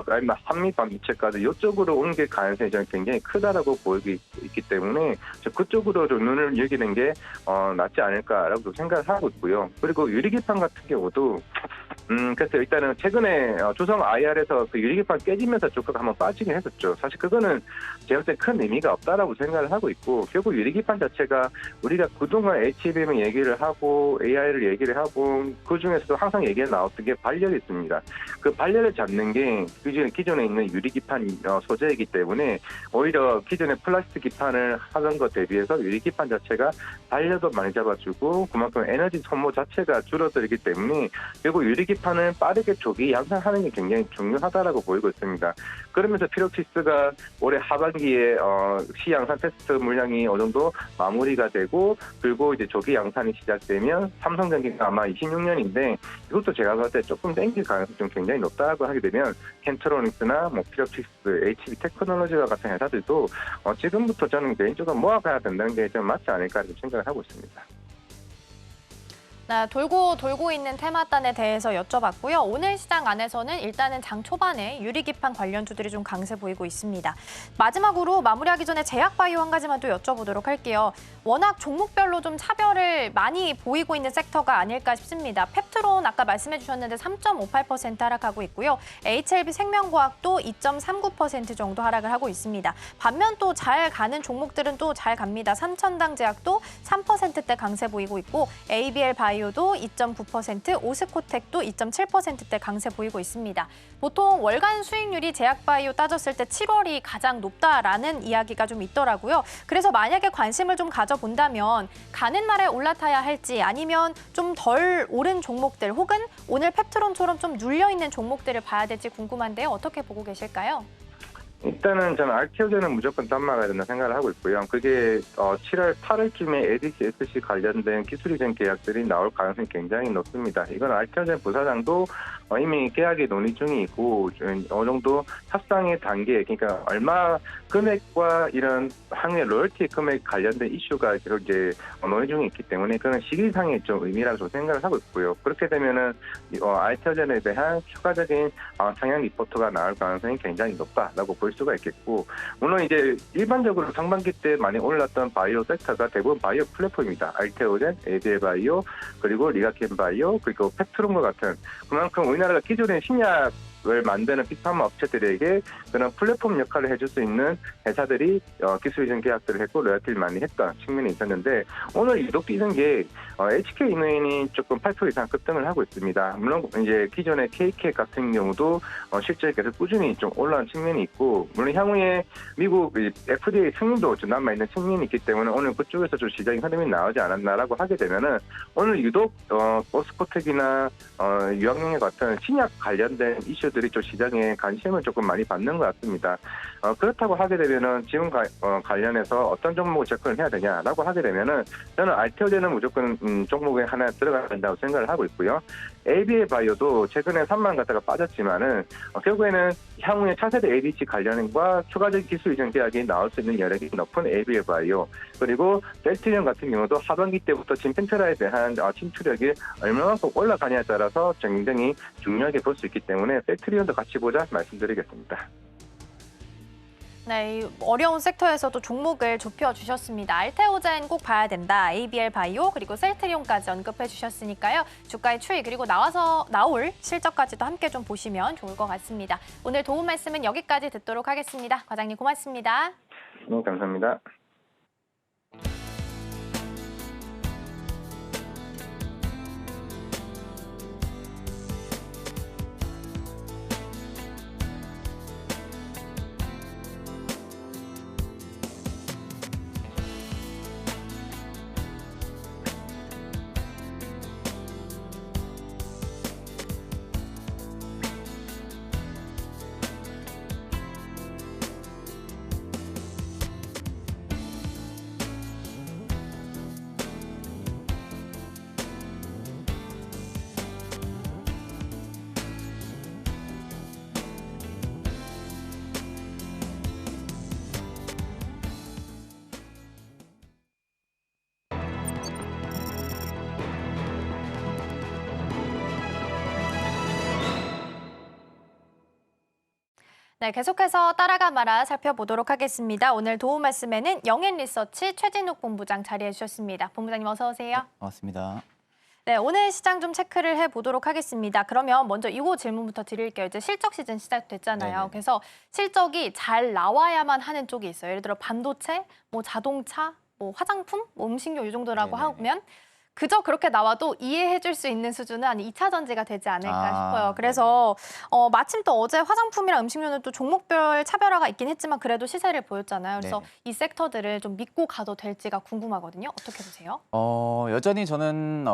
아니면 한미반도체까지 이쪽으로 옮길 가능성이 저는 굉장히 크다라고 보이고 있기 때문에 그쪽으로 좀 눈을 여기는 게 낫지 않을까라고 생각을 하고 있고요. 그리고 유리기판 같은 경우도 그래서 일단은 최근에 조성 IR에서 그 유리기판 깨지면서 주가가 한번 빠지긴 했었죠. 사실 그거는 제가 볼 때 큰 의미가 없다라고 생각을 하고 있고, 결국 유리기판 자체가 우리가 그동안 HBM 얘기를 하고 AI를 얘기를 하고 그 중에서도 항상 얘기가 나왔던 게 발열이 있습니다. 그 발열을 잡는 게 기존에 있는 유리기판 소재이기 때문에 오히려 기존의 플라스틱 기판을 하던 것 대비해서 유리기판 자체가 발열도 많이 잡아주고 그만큼 에너지 소모 자체가 줄어들기 때문에 결국 유리기판을 빠르게 조기 양산하는 게 굉장히 중요하다라고 보이고 있습니다. 그러면서 필옵틱스가 올해 하반기에 시양산 테스트 물량이 어느 정도 마무리가 되고, 그리고 이제 조기 양산이 시작되면 삼성전기가 아마 26년인데 이것도 제가 봤을 때 조금 땡길 가능성이 좀 굉장히 높다고 하게 되면 켄트로닉스나 필옵틱스, HB테크놀로지와 같은 회사들도 지금부터 저는 개인적으로 모아가야 된다는 게 좀 맞지 않을까 생각을 하고 있습니다. 네, 돌고 있는 테마단에 대해서 여쭤봤고요. 오늘 시장 안에서는 일단은 장 초반에 유리기판 관련주들이 좀 강세 보이고 있습니다. 마지막으로 마무리하기 전에 제약바이오 한 가지만 또 여쭤보도록 할게요. 워낙 종목별로 좀 차별을 많이 보이고 있는 섹터가 아닐까 싶습니다. 펩트론 아까 말씀해 주셨는데 3.58% 하락하고 있고요. HLB 생명과학도 2.39% 정도 하락을 하고 있습니다. 반면 또 잘 가는 종목들은 또 잘 갑니다. 삼천당제약도 3%대 강세 보이고 있고, ABL 바이오도 2.9%, 오스코텍도 2.7%대 강세 보이고 있습니다. 보통 월간 수익률이 제약바이오 따졌을 때 7월이 가장 높다라는 이야기가 좀 있더라고요. 그래서 만약에 관심을 좀 가져본다면 가는 말에 올라타야 할지, 아니면 좀 덜 오른 종목들 혹은 오늘 펩트론처럼 좀 눌려있는 종목들을 봐야 될지 궁금한데요. 어떻게 보고 계실까요? 일단은 저는 알테오제는 무조건 딴막아야 된다 생각을 하고 있고요. 그게 7월, 8월쯤에 ADC, SC 관련된 기술 이전 계약들이 나올 가능성이 굉장히 높습니다. 이건 알테오제 부사장도 이미 계약의 논의 중에 있고 어느 정도 협상의 단계, 그러니까 얼마 금액과 이런 항해 로열티 금액 관련된 이슈가 계속 이제 논의 중에 있기 때문에 그런 시기상의 좀 의미라고 좀 생각을 하고 있고요. 그렇게 되면은 알테오젠에 대한 추가적인 상향 리포트가 나올 가능성이 굉장히 높다라고 볼 수가 있겠고, 물론 이제 일반적으로 상반기 때 많이 올랐던 바이오 섹터가 대부분 바이오 플랫폼입니다. 알테오젠, ADL 바이오, 그리고 리가켄 바이오, 그리고 팩트룸과 같은, 그만큼 우리나라가 기존의 신약을 만드는 비슷한 업체들에게 그런 플랫폼 역할을 해줄 수 있는 회사들이 기술 이전 계약들을 했고 로열티를 많이 했던 측면이 있었는데, 오늘 유독 뛰는 게 HK 이노인이 조금 8% 이상 급등을 하고 있습니다. 물론 이제 기존의 KK 같은 경우도 실제 계속 꾸준히 좀 올라온 측면이 있고, 물론 향후에 미국 FDA 승인도 좀 남아있는 측면이 있기 때문에 오늘 그쪽에서 좀 시장의 흐름이 나오지 않았나라고 하게 되면은, 오늘 유독 오스코텍이나 유황용의 같은 신약 관련된 이슈들이 좀 시장에 관심을 조금 많이 받는 것 같습니다. 그렇다고 하게 되면은 지금 관련해서 어떤 종목을 접근을 해야 되냐라고 하게 되면은, 저는 알테오제는 무조건 종목에 하나 들어가야 된다고 생각을 하고 있고요. ABL 바이오도 최근에 3만 갔다가 빠졌지만은 결국에는 향후에 차세대 ADC 관련과 추가적인 기술 이전 계약이 나올 수 있는 여력이 높은 ABL 바이오, 그리고 셀트리온 같은 경우도 하반기 때부터 진펜테라에 대한 침투력이 얼마만큼 올라가냐에 따라서 굉장히 중요하게 볼 수 있기 때문에 셀트리온도 같이 보자 말씀드리겠습니다. 네, 이 어려운 섹터에서도 종목을 좁혀주셨습니다. 알테오젠 꼭 봐야 된다. ABL 바이오 그리고 셀트리온까지 언급해 주셨으니까요. 주가의 추이 그리고 나올 실적까지도 함께 좀 보시면 좋을 것 같습니다. 오늘 도움 말씀은 여기까지 듣도록 하겠습니다. 과장님 고맙습니다. 네, 감사합니다. 네, 계속해서 따라가 말아 살펴보도록 하겠습니다. 오늘 도움 말씀에는 영앤리서치 최진욱 본부장 자리해 주셨습니다. 본부장님 어서 오세요. 반갑습니다. 네, 오늘 시장 좀 체크를 해보도록 하겠습니다. 그러면 먼저 이거 질문부터 드릴게요. 이제 실적 시즌 시작됐잖아요. 네네. 그래서 실적이 잘 나와야만 하는 쪽이 있어요. 예를 들어 반도체, 뭐 자동차, 뭐 화장품, 뭐 음식료 이 정도라고 네네네. 하면 그저 그렇게 나와도 이해해줄 수 있는 수준은 한 2차 전지가 되지 않을까 싶어요. 그래서 마침 또 어제 화장품이랑 음식료는 또 종목별 차별화가 있긴 했지만 그래도 시세를 보였잖아요. 그래서 네네. 이 섹터들을 좀 믿고 가도 될지가 궁금하거든요. 어떻게 보세요? 여전히 저는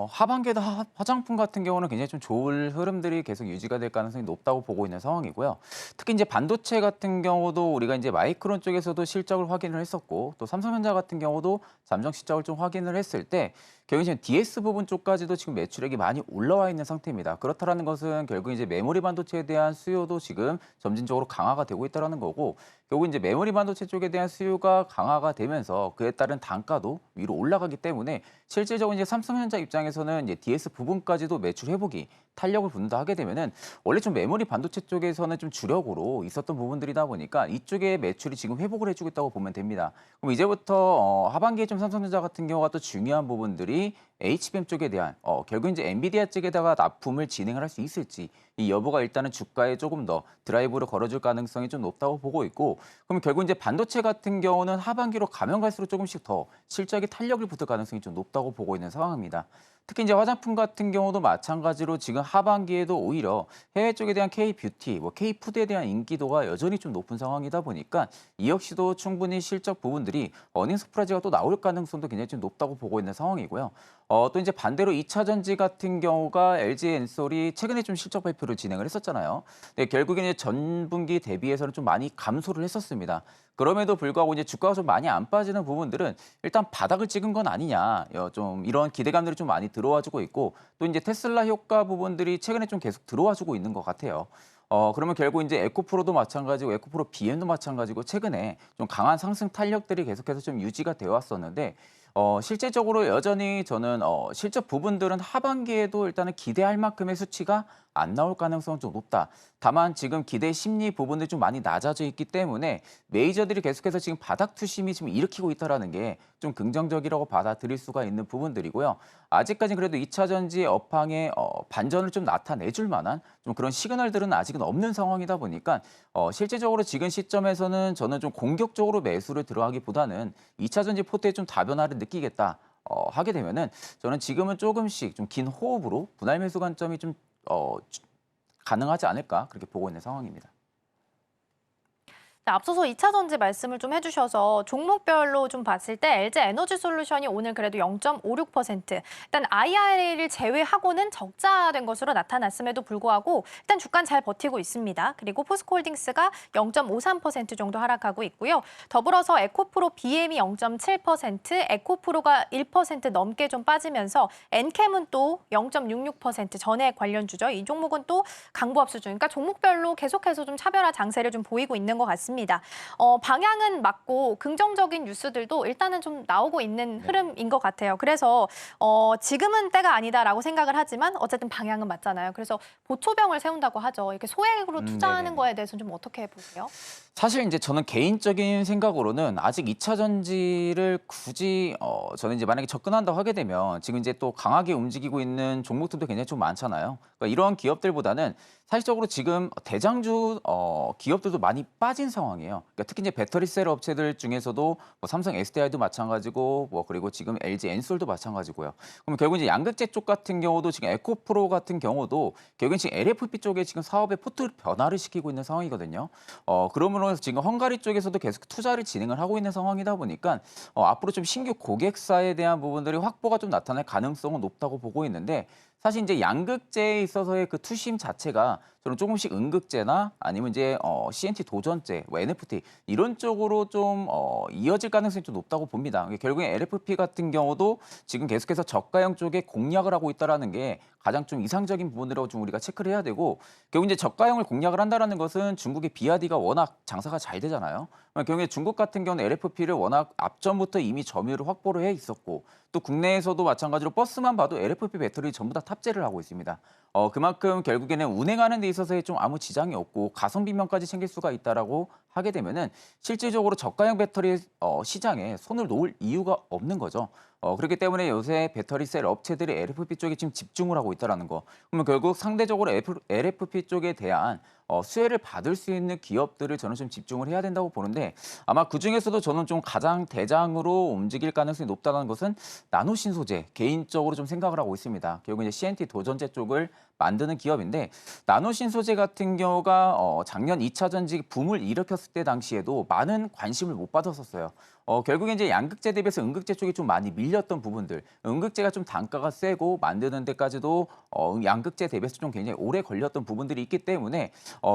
하반기에도 화장품 같은 경우는 굉장히 좀 좋을 흐름들이 계속 유지가 될 가능성이 높다고 보고 있는 상황이고요. 특히 이제 반도체 같은 경우도 우리가 이제 마이크론 쪽에서도 실적을 확인을 했었고, 또 삼성전자 같은 경우도 잠정 실적을 좀 확인을 했을 때 결국 이제 DS 부분 쪽까지도 지금 매출액이 많이 올라와 있는 상태입니다. 그렇다라는 것은 결국 이제 메모리 반도체에 대한 수요도 지금 점진적으로 강화가 되고 있다는 거고, 결국 이제 메모리 반도체 쪽에 대한 수요가 강화가 되면서 그에 따른 단가도 위로 올라가기 때문에 실질적으로 이제 삼성전자 입장에서는 이제 DS 부분까지도 매출 회복이 탄력을 붙는다 하게 되면은 원래 좀 메모리 반도체 쪽에서는 좀 주력으로 있었던 부분들이다 보니까 이쪽에 매출이 지금 회복을 해주고 있다고 보면 됩니다. 그럼 이제부터 하반기에 좀 삼성전자 같은 경우가 또 중요한 부분들이 HBM 쪽에 대한 결국 이제 엔비디아 쪽에다가 납품을 진행을 할 수 있을지 이 여부가 일단은 주가에 조금 더 드라이브를 걸어줄 가능성이 좀 높다고 보고 있고, 그럼 결국 이제 반도체 같은 경우는 하반기로 가면 갈수록 조금씩 더 실적이 탄력을 붙을 가능성이 좀 높다고 보고 있는 상황입니다. 특히 이제 화장품 같은 경우도 마찬가지로 지금 하반기에도 오히려 해외 쪽에 대한 K-뷰티, 뭐 K-푸드에 대한 인기도가 여전히 좀 높은 상황이다 보니까 이 역시도 충분히 실적 부분들이 어닝 서프라이즈가 또 나올 가능성도 굉장히 좀 높다고 보고 있는 상황이고요. 또 이제 반대로 2차 전지 같은 경우가 LG엔솔이 최근에 좀 실적 발표를 진행을 했었잖아요. 네, 결국에는 전분기 대비해서는 좀 많이 감소를 했었습니다. 그럼에도 불구하고 이제 주가가 좀 많이 안 빠지는 부분들은 일단 바닥을 찍은 건 아니냐, 좀 이런 기대감들이 좀 많이 들어와주고 있고 또 이제 테슬라 효과 부분들이 최근에 좀 계속 들어와주고 있는 것 같아요. 그러면 결국 이제 에코프로도 마찬가지고 에코프로 BM도 마찬가지고 최근에 좀 강한 상승 탄력들이 계속해서 좀 유지가 되어 왔었는데 실제적으로 여전히 저는 실적 부분들은 하반기에도 일단은 기대할 만큼의 수치가 안 나올 가능성은 좀 높다. 다만 지금 기대 심리 부분들이 좀 많이 낮아져 있기 때문에 메이저들이 계속해서 지금 바닥 투심이 지금 일으키고 있다는 게 좀 긍정적이라고 받아들일 수가 있는 부분들이고요. 아직까지 그래도 2차 전지의 업황에 반전을 좀 나타내줄 만한 좀 그런 시그널들은 아직은 없는 상황이다 보니까 실제적으로 지금 시점에서는 저는 좀 공격적으로 매수를 들어가기보다는 2차 전지 포트에 좀 다변화를 느끼겠다. 하게 되면은 저는 지금은 조금씩 좀 긴 호흡으로 분할 매수 관점이 좀 가능하지 않을까 그렇게 보고 있는 상황입니다. 자, 앞서서 2차 전지 말씀을 좀 해주셔서 종목별로 좀 봤을 때 LG 에너지 솔루션이 오늘 그래도 0.56%. 일단 IRA를 제외하고는 적자된 것으로 나타났음에도 불구하고 일단 주가는 잘 버티고 있습니다. 그리고 포스코홀딩스가 0.53% 정도 하락하고 있고요. 더불어서 에코프로 BM이 0.7%, 에코프로가 1% 넘게 좀 빠지면서 엔캠은 또 0.66% 전액 관련주죠. 이 종목은 또 강보합수 중. 그러니까 종목별로 계속해서 좀 차별화 장세를 좀 보이고 있는 것 같습니다. 방향은 맞고 긍정적인 뉴스들도 일단은 좀 나오고 있는 흐름인 것 같아요. 그래서 지금은 때가 아니다라고 생각을 하지만 어쨌든 방향은 맞잖아요. 그래서 보초병을 세운다고 하죠. 이렇게 소액으로 투자하는 네네네. 거에 대해서는 좀 어떻게 보세요? 사실 이제 저는 개인적인 생각으로는 아직 2차 전지를 굳이 저는 이제 만약에 접근한다고 하게 되면 지금 이제 또 강하게 움직이고 있는 종목들도 굉장히 좀 많잖아요. 그러니까 이런 기업들보다는 사실적으로 지금 대장주 기업들도 많이 빠진 상황이에요. 그러니까 특히 이제 배터리 셀 업체들 중에서도 뭐 삼성 SDI도 마찬가지고 뭐 그리고 지금 LG 엔솔도 마찬가지고요. 그럼 결국 이제 양극재 쪽 같은 경우도 지금 에코프로 같은 경우도 결국엔 지금 LFP 쪽에 지금 사업의 포트 변화를 시키고 있는 상황이거든요. 그러므로 지금 헝가리 쪽에서도 계속 투자를 진행을 하고 있는 상황이다 보니까 앞으로 좀 신규 고객사에 대한 부분들이 확보가 좀 나타날 가능성은 높다고 보고 있는데 사실 이제 양극재에 있어서의 그 투심 자체가 저는 조금씩 음극재나 아니면 이제 CNT 도전재, 뭐 NFT 이런 쪽으로 좀 이어질 가능성이 좀 높다고 봅니다. 결국에 LFP 같은 경우도 지금 계속해서 저가형 쪽에 공략을 하고 있다라는 게 가장 좀 이상적인 부분이라고 좀 우리가 체크를 해야 되고 결국 이제 저가형을 공략을 한다라는 것은 중국의 비아디가 워낙 장사가 잘 되잖아요. 결국에 중국 같은 경우는 LFP를 워낙 앞전부터 이미 점유율을 확보를 해 있었고 또 국내에서도 마찬가지로 버스만 봐도 LFP 배터리 전부 다 탑재를 하고 있습니다. 그만큼 결국에는 운행하는 데 있어서의 좀 아무 지장이 없고 가성비 면까지 챙길 수가 있다라고 하게 되면은 실질적으로 저가형 배터리 시장에 손을 놓을 이유가 없는 거죠. 그렇기 때문에 요새 배터리 셀 업체들이 LFP 쪽에 지금 집중을 하고 있다는 거. 그러면 결국 상대적으로 LFP 쪽에 대한 수혜를 받을 수 있는 기업들을 저는 좀 집중을 해야 된다고 보는데 아마 그중에서도 저는 좀 가장 대장으로 움직일 가능성이 높다는 것은 나노신소재 개인적으로 좀 생각을 하고 있습니다. 결국 이제 CNT 도전재 쪽을 만드는 기업인데 나노신소재 같은 경우가 작년 2차 전지 붐을 일으켰을 때 당시에도 많은 관심을 못 받았었어요. 결국에 이제 양극재 대비해서 음극재 쪽이 좀 많이 밀렸던 부분들, 음극재가 좀 단가가 세고 만드는 데까지도 양극재 대비해서 좀 굉장히 오래 걸렸던 부분들이 있기 때문에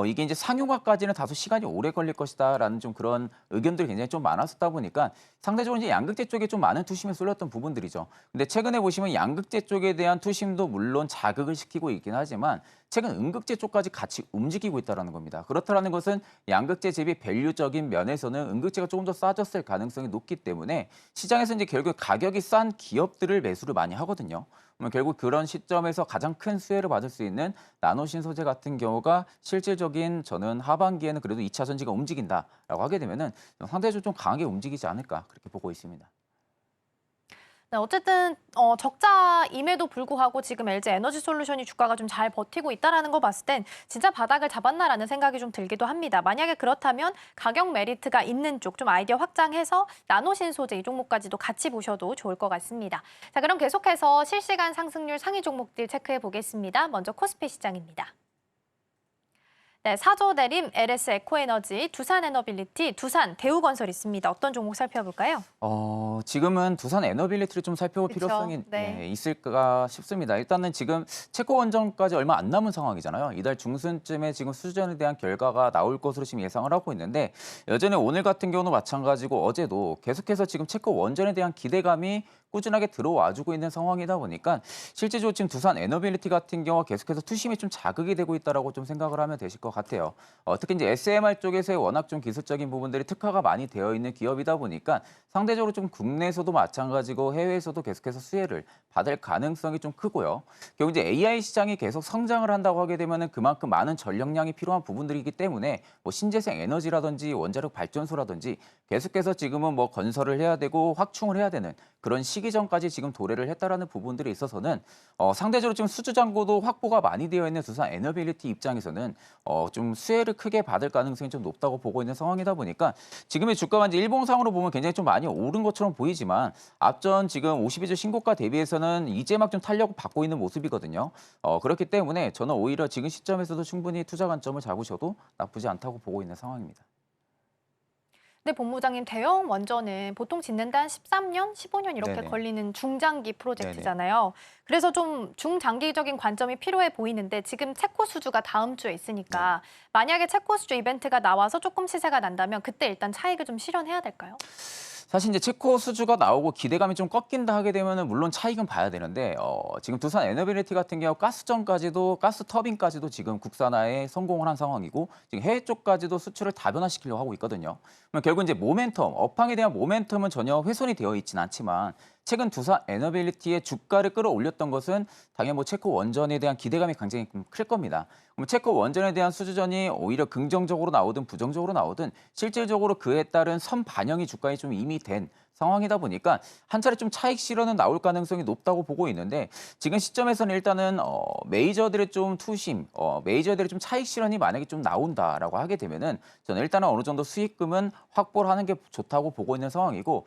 이게 이제 상용화까지는 다소 시간이 오래 걸릴 것이다라는 좀 그런 의견들이 굉장히 좀 많았었다 보니까 상대적으로 이제 양극재 쪽에 좀 많은 투심이 쏠렸던 부분들이죠. 근데 최근에 보시면 양극재 쪽에 대한 투심도 물론 자극을 시키고 있긴 하지만 최근 음극재 쪽까지 같이 움직이고 있다는 겁니다. 그렇다는 것은 양극재 대비 밸류적인 면에서는 음극재가 조금 더 싸졌을 가능성이 높기 때문에 시장에서 이제 결국 가격이 싼 기업들을 매수를 많이 하거든요. 그러면 결국 그런 시점에서 가장 큰 수혜를 받을 수 있는 나노신소재 같은 경우가 실질적인 저는 하반기에는 그래도 2차 전지가 움직인다라고 하게 되면은 상대적으로 좀 강하게 움직이지 않을까 그렇게 보고 있습니다. 네, 어쨌든 적자임에도 불구하고 지금 LG 에너지 솔루션이 주가가 좀 잘 버티고 있다는 거 봤을 땐 진짜 바닥을 잡았나라는 생각이 좀 들기도 합니다. 만약에 그렇다면 가격 메리트가 있는 쪽 좀 아이디어 확장해서 나노신소재 이 종목까지도 같이 보셔도 좋을 것 같습니다. 자, 그럼 계속해서 실시간 상승률 상위 종목들 체크해 보겠습니다. 먼저 코스피 시장입니다. 네, 사조대림, LS 에코에너지, 두산 에너빌리티, 두산 대우건설 있습니다. 어떤 종목 살펴볼까요? 지금은 두산 에너빌리티를 좀 살펴볼 그쵸? 필요성이 네. 있을까 싶습니다. 일단은 지금 체코 원전까지 얼마 안 남은 상황이잖아요. 이달 중순쯤에 지금 수주전에 대한 결과가 나올 것으로 지금 예상을 하고 있는데 여전히 오늘 같은 경우는 마찬가지고 어제도 계속해서 지금 체코 원전에 대한 기대감이 꾸준하게 들어와주고 있는 상황이다 보니까 실제적으로 지금 두산 에너빌리티 같은 경우가 계속해서 투심이 좀 자극이 되고 있다라고 좀 생각을 하면 되실 것 같아요. 특히 이제 SMR 쪽에서의 워낙 좀 기술적인 부분들이 특화가 많이 되어 있는 기업이다 보니까 상대적으로 좀 국내에서도 마찬가지고 해외에서도 계속해서 수혜를 받을 가능성이 좀 크고요. 결국 이제 AI 시장이 계속 성장을 한다고 하게 되면은 그만큼 많은 전력량이 필요한 부분들이기 때문에 뭐 신재생 에너지라든지 원자력 발전소라든지 계속해서 지금은 뭐 건설을 해야 되고 확충을 해야 되는 그런 시기 전까지 지금 도래를 했다라는 부분들이 있어서는 상대적으로 지금 수주 잔고도 확보가 많이 되어 있는 두산 에너빌리티 입장에서는 좀 수혜를 크게 받을 가능성이 좀 높다고 보고 있는 상황이다 보니까 지금의 주가가 이제 일봉상으로 보면 굉장히 좀 많이 오른 것처럼 보이지만 앞전 지금 52주 신고가 대비해서는 이제 막 좀 탄력을 받고 있는 모습이거든요. 그렇기 때문에 저는 오히려 지금 시점에서도 충분히 투자 관점을 잡으셔도 나쁘지 않다고 보고 있는 상황입니다. 네, 본부장님, 대형 원전은 보통 짓는데 한 13년, 15년 이렇게 네네. 걸리는 중장기 프로젝트잖아요. 그래서 좀 중장기적인 관점이 필요해 보이는데 지금 체코 수주가 다음 주에 있으니까 만약에 체코 수주 이벤트가 나와서 조금 시세가 난다면 그때 일단 차익을 좀 실현해야 될까요? 사실 이제 체코 수주가 나오고 기대감이 좀 꺾인다 하게 되면은 물론 차익은 봐야 되는데 지금 두산 에너빌리티 같은 경우 가스전까지도 가스 터빈까지도 지금 국산화에 성공을 한 상황이고 지금 해외 쪽까지도 수출을 다변화시키려고 하고 있거든요. 그럼 결국 이제 모멘텀, 업황에 대한 모멘텀은 전혀 훼손이 되어 있지는 않지만 최근 두산 에너빌리티의 주가를 끌어올렸던 것은 당연히 뭐 체코 원전에 대한 기대감이 굉장히 클 겁니다. 그럼 체코 원전에 대한 수주전이 오히려 긍정적으로 나오든 부정적으로 나오든 실질적으로 그에 따른 선반영이 주가에 좀 이미 된 상황이다 보니까 한 차례 좀 차익 실현은 나올 가능성이 높다고 보고 있는데 지금 시점에서는 일단은 메이저들의 좀 투심, 메이저들의 좀 차익 실현이 만약에 좀 나온다라고 하게 되면은 저는 일단은 어느 정도 수익금은 확보를 하는 게 좋다고 보고 있는 상황이고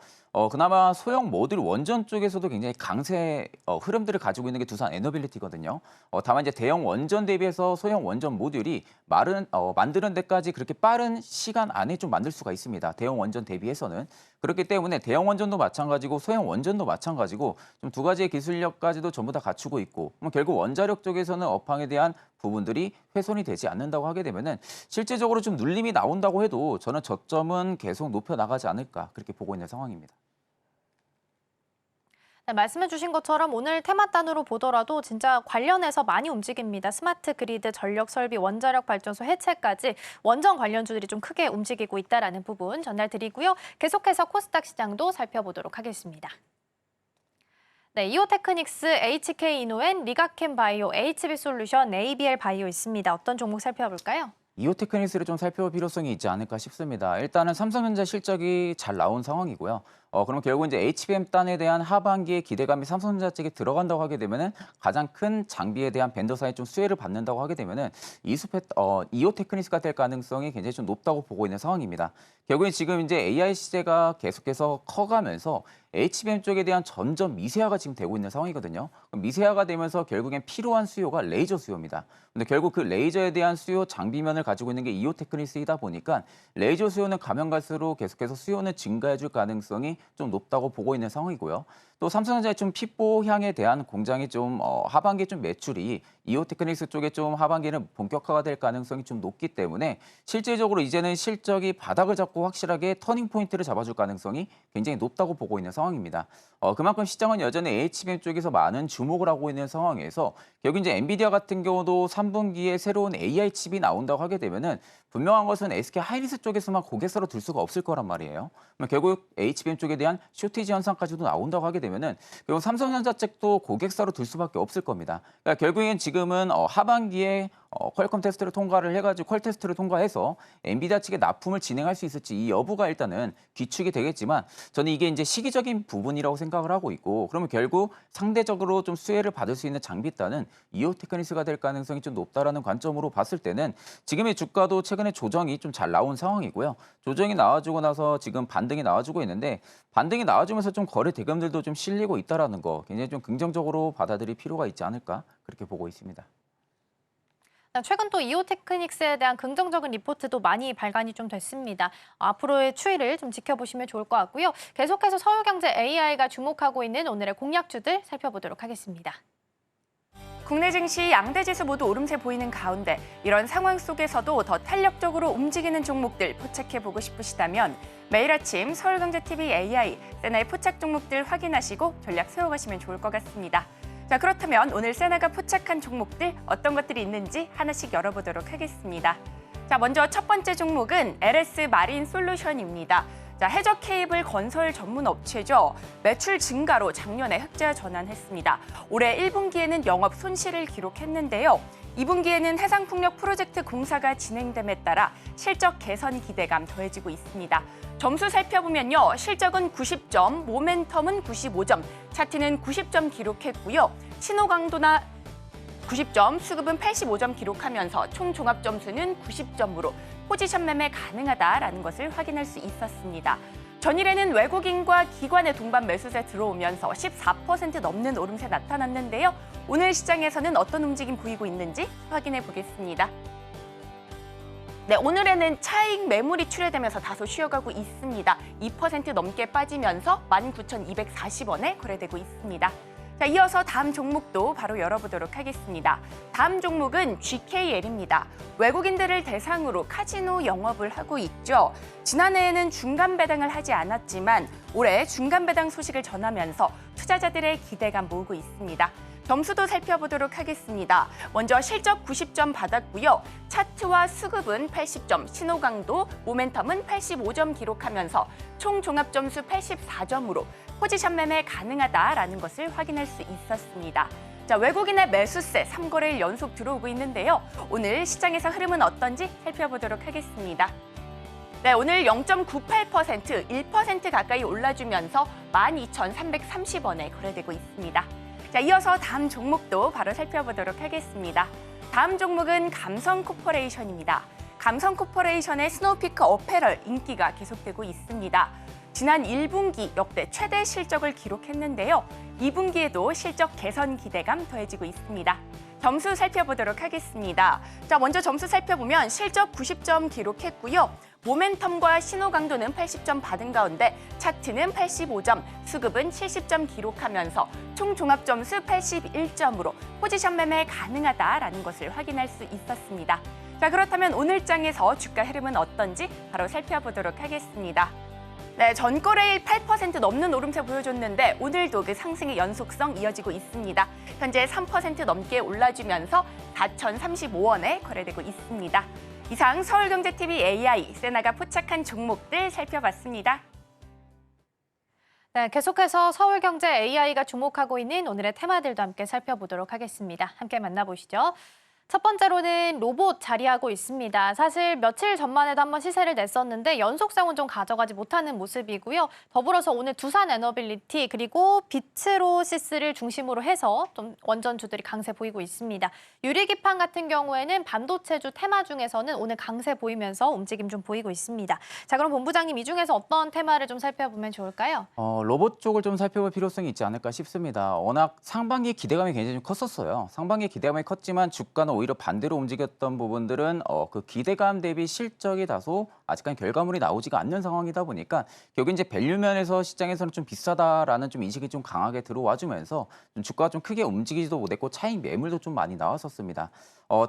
그나마 소형 모듈 원전 쪽에서도 굉장히 강세 흐름들을 가지고 있는 게 두산 에너빌리티거든요. 다만 이제 대형 원전 대비해서 소형 원전 모듈이 만드는 데까지 그렇게 빠른 시간 안에 좀 만들 수가 있습니다. 대형 원전 대비해서는. 그렇기 때문에 대형 원전도 마찬가지고 소형 원전도 마찬가지고 좀 두 가지의 기술력까지도 전부 다 갖추고 있고 결국 원자력 쪽에서는 업황에 대한 부분들이 훼손이 되지 않는다고 하게 되면은 실질적으로 좀 눌림이 나온다고 해도 저는 저점은 계속 높여 나가지 않을까 그렇게 보고 있는 상황입니다. 네, 말씀해 주신 것처럼 오늘 테마단으로 보더라도 진짜 관련해서 많이 움직입니다. 스마트 그리드, 전력 설비, 원자력 발전소 해체까지 원전 관련주들이 좀 크게 움직이고 있다는 부분 전달드리고요. 계속해서 코스닥 시장도 살펴보도록 하겠습니다. 네, 이오테크닉스, HK이노엔, 리가켄바이오, HB솔루션, ABL 바이오 있습니다. 어떤 종목 살펴볼까요? 이오테크닉스를 좀 살펴볼 필요성이 있지 않을까 싶습니다. 일단은 삼성전자 실적이 잘 나온 상황이고요. 그럼 결국 이제 HBM 단에 대한 하반기의 기대감이 삼성전자 쪽에 들어간다고 하게 되면은 가장 큰 장비에 대한 벤더사에 좀 수혜를 받는다고 하게 되면은 이오테크닉스가 될 가능성이 굉장히 좀 높다고 보고 있는 상황입니다. 결국엔 지금 이제 AI 시대가 계속해서 커가면서 HBM 쪽에 대한 점점 미세화가 지금 되고 있는 상황이거든요. 그럼 미세화가 되면서 결국엔 필요한 수요가 레이저 수요입니다. 근데 결국 그 레이저에 대한 수요 장비면을 가지고 있는 게 이오테크닉스이다 보니까 레이저 수요는 가면 갈수록 계속해서 수요는 증가해줄 가능성이 좀 높다고 보고 있는 상황이고요. 또 삼성전자의 좀 핏보향에 대한 공장이 좀 하반기에 좀 매출이 이오테크닉스 쪽에 좀 하반기에는 본격화가 될 가능성이 좀 높기 때문에 실질적으로 이제는 실적이 바닥을 잡고 확실하게 터닝 포인트를 잡아줄 가능성이 굉장히 높다고 보고 있는 상황입니다. 그만큼 시장은 여전히 HBM 쪽에서 많은 주목을 하고 있는 상황에서 결국 이제 엔비디아 같은 경우도 3분기에 새로운 AI 칩이 나온다고 하게 되면은 분명한 것은 SK 하이닉스 쪽에서만 고객사로 둘 수가 없을 거란 말이에요. 결국 HBM 쪽에 대한 쇼티지 현상까지도 나온다고 하게 되면은 결국 삼성전자 쪽도 고객사로 둘 수밖에 없을 겁니다. 그러니까 결국엔 지금은 하반기에 퀄컴 테스트를 통과를 해가지고 퀄 테스트를 통과해서 엔비디아 측에 납품을 진행할 수 있을지 이 여부가 일단은 귀축이 되겠지만 저는 이게 이제 시기적인 부분이라고 생각을 하고 있고 그러면 결국 상대적으로 좀 수혜를 받을 수 있는 장비단은 이오테크닉스가 될 가능성이 좀 높다라는 관점으로 봤을 때는 지금의 주가도 최근에 조정이 좀 잘 나온 상황이고요. 조정이 나와주고 나서 지금 반등이 나와주고 있는데 반등이 나와주면서 좀 거래 대금들도 좀 실리고 있다라는 거 굉장히 좀 긍정적으로 받아들일 필요가 있지 않을까 그렇게 보고 있습니다. 최근 또 이오테크닉스에 대한 긍정적인 리포트도 많이 발간이 좀 됐습니다. 앞으로의 추이를 좀 지켜보시면 좋을 것 같고요. 계속해서 서울경제 AI가 주목하고 있는 오늘의 공략주들 살펴보도록 하겠습니다. 국내 증시 양대 지수 모두 오름세 보이는 가운데 이런 상황 속에서도 더 탄력적으로 움직이는 종목들 포착해보고 싶으시다면 매일 아침 서울경제TV AI, 세나의 포착 종목들 확인하시고 전략 세워가시면 좋을 것 같습니다. 자, 그렇다면 오늘 세나가 포착한 종목들 어떤 것들이 있는지 하나씩 열어보도록 하겠습니다. 자, 먼저 첫 번째 종목은 LS 마린 솔루션입니다. 자, 해저 케이블 건설 전문 업체죠. 매출 증가로 작년에 흑자 전환했습니다. 올해 1분기에는 영업 손실을 기록했는데요. 2분기에는 해상풍력 프로젝트 공사가 진행됨에 따라 실적 개선 기대감 더해지고 있습니다. 점수 살펴보면요. 실적은 90점, 모멘텀은 95점, 차트는 90점 기록했고요. 신호 강도나 90점, 수급은 85점 기록하면서 총 종합 점수는 90점으로 포지션 매매 가능하다라는 것을 확인할 수 있었습니다. 전일에는 외국인과 기관의 동반 매수세 들어오면서 14% 넘는 오름세 나타났는데요. 오늘 시장에서는 어떤 움직임 보이고 있는지 확인해 보겠습니다. 네, 오늘에는 차익 매물이 출회되면서 다소 쉬어가고 있습니다. 2% 넘게 빠지면서 19,240원에 거래되고 있습니다. 자, 이어서 다음 종목도 바로 열어보도록 하겠습니다. 다음 종목은 GKL입니다. 외국인들을 대상으로 카지노 영업을 하고 있죠. 지난해에는 중간 배당을 하지 않았지만 올해 중간 배당 소식을 전하면서 투자자들의 기대감 모으고 있습니다. 점수도 살펴보도록 하겠습니다. 먼저 실적 90점 받았고요. 차트와 수급은 80점, 신호 강도, 모멘텀은 85점 기록하면서 총 종합 점수 84점으로 포지션 매매 가능하다라는 것을 확인할 수 있었습니다. 자, 외국인의 매수세 3거래일 연속 들어오고 있는데요. 오늘 시장에서 흐름은 어떤지 살펴보도록 하겠습니다. 네, 오늘 0.98%, 1% 가까이 올라주면서 12,330원에 거래되고 있습니다. 자, 이어서 다음 종목도 바로 살펴보도록 하겠습니다. 다음 종목은 감성코퍼레이션입니다. 감성코퍼레이션의 스노우피크 어페럴 인기가 계속되고 있습니다. 지난 1분기 역대 최대 실적을 기록했는데요. 2분기에도 실적 개선 기대감 더해지고 있습니다. 점수 살펴보도록 하겠습니다. 자, 먼저 점수 살펴보면 실적 90점 기록했고요. 모멘텀과 신호 강도는 80점 받은 가운데 차트는 85점, 수급은 70점 기록하면서 총 종합 점수 81점으로 포지션 매매 가능하다라는 것을 확인할 수 있었습니다. 자, 그렇다면 오늘 장에서 주가 흐름은 어떤지 바로 살펴보도록 하겠습니다. 네, 전거래일 8% 넘는 오름세 보여줬는데 오늘도 그 상승의 연속성 이어지고 있습니다. 현재 3% 넘게 올라주면서 4,035원에 거래되고 있습니다. 이상 서울경제TV AI, 세나가 포착한 종목들 살펴봤습니다. 네, 계속해서 서울경제 AI가 주목하고 있는 오늘의 테마들도 함께 살펴보도록 하겠습니다. 함께 만나보시죠. 첫 번째로는 로봇 자리하고 있습니다. 사실 며칠 전만 해도 한번 시세를 냈었는데 연속성은 좀 가져가지 못하는 모습이고요. 더불어서 오늘 두산 에너빌리티 그리고 비츠로시스를 중심으로 해서 좀 원전주들이 강세 보이고 있습니다. 유리기판 같은 경우에는 반도체주 테마 중에서는 오늘 강세 보이면서 움직임 좀 보이고 있습니다. 자, 그럼 본부장님 이 중에서 어떤 테마를 좀 살펴보면 좋을까요? 로봇 쪽을 좀 살펴볼 필요성이 있지 않을까 싶습니다. 워낙 상반기 기대감이 굉장히 좀 컸었어요. 상반기 기대감이 컸지만 주가는 오히려 반대로 움직였던 부분들은 그 기대감 대비 실적이 다소 아직까지 결과물이 나오지가 않는 상황이다 보니까 결국 이제 밸류 면에서 시장에서는 좀 비싸다라는 좀 인식이 좀 강하게 들어와주면서 좀 주가가 좀 크게 움직이지도 못했고 차익 매물도 좀 많이 나왔었습니다.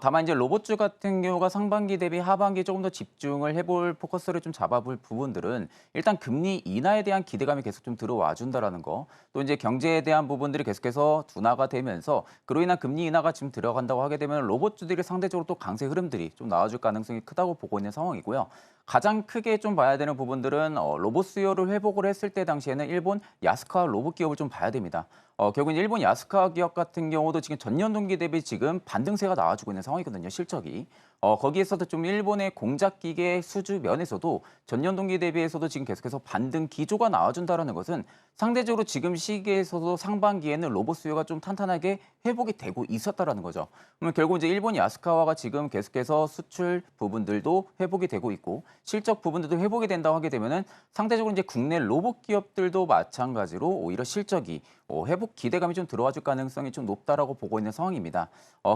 다만 이제 로봇주 같은 경우가 상반기 대비 하반기 조금 더 집중을 해볼 포커스를 좀 잡아볼 부분들은 일단 금리 인하에 대한 기대감이 계속 좀 들어와 준다라는 거, 또 이제 경제에 대한 부분들이 계속해서 둔화가 되면서 그로 인한 금리 인하가 지금 들어간다고 하게 되면 로봇주들이 상대적으로 또 강세 흐름들이 좀 나와줄 가능성이 크다고 보고 있는 상황이고요. 가장 크게 좀 봐야 되는 부분들은 로봇 수요를 회복을 했을 때 당시에는 일본 야스카 로봇 기업을 좀 봐야 됩니다. 결국 일본 야스카 기업 같은 경우도 지금 전년 동기 대비 지금 반등세가 나와주고 있는 상황이거든요, 실적이. 거기에서도 좀 일본의 공작기계 수주 면에서도 전년 동기 대비해서도 지금 계속해서 반등 기조가 나와준다는 것은 상대적으로 지금 시기에서도 상반기에는 로봇 수요가 좀 탄탄하게 회복이 되고 있었다는 거죠. 그러면 결국 이제 일본 야스카와가 지금 계속해서 수출 부분들도 회복이 되고 있고 실적 부분들도 회복이 된다고 하게 되면은 상대적으로 이제 국내 로봇 기업들도 마찬가지로 오히려 실적이 회복 기대감이 좀 들어와 줄 가능성이 좀 높다라고 보고 있는 상황입니다.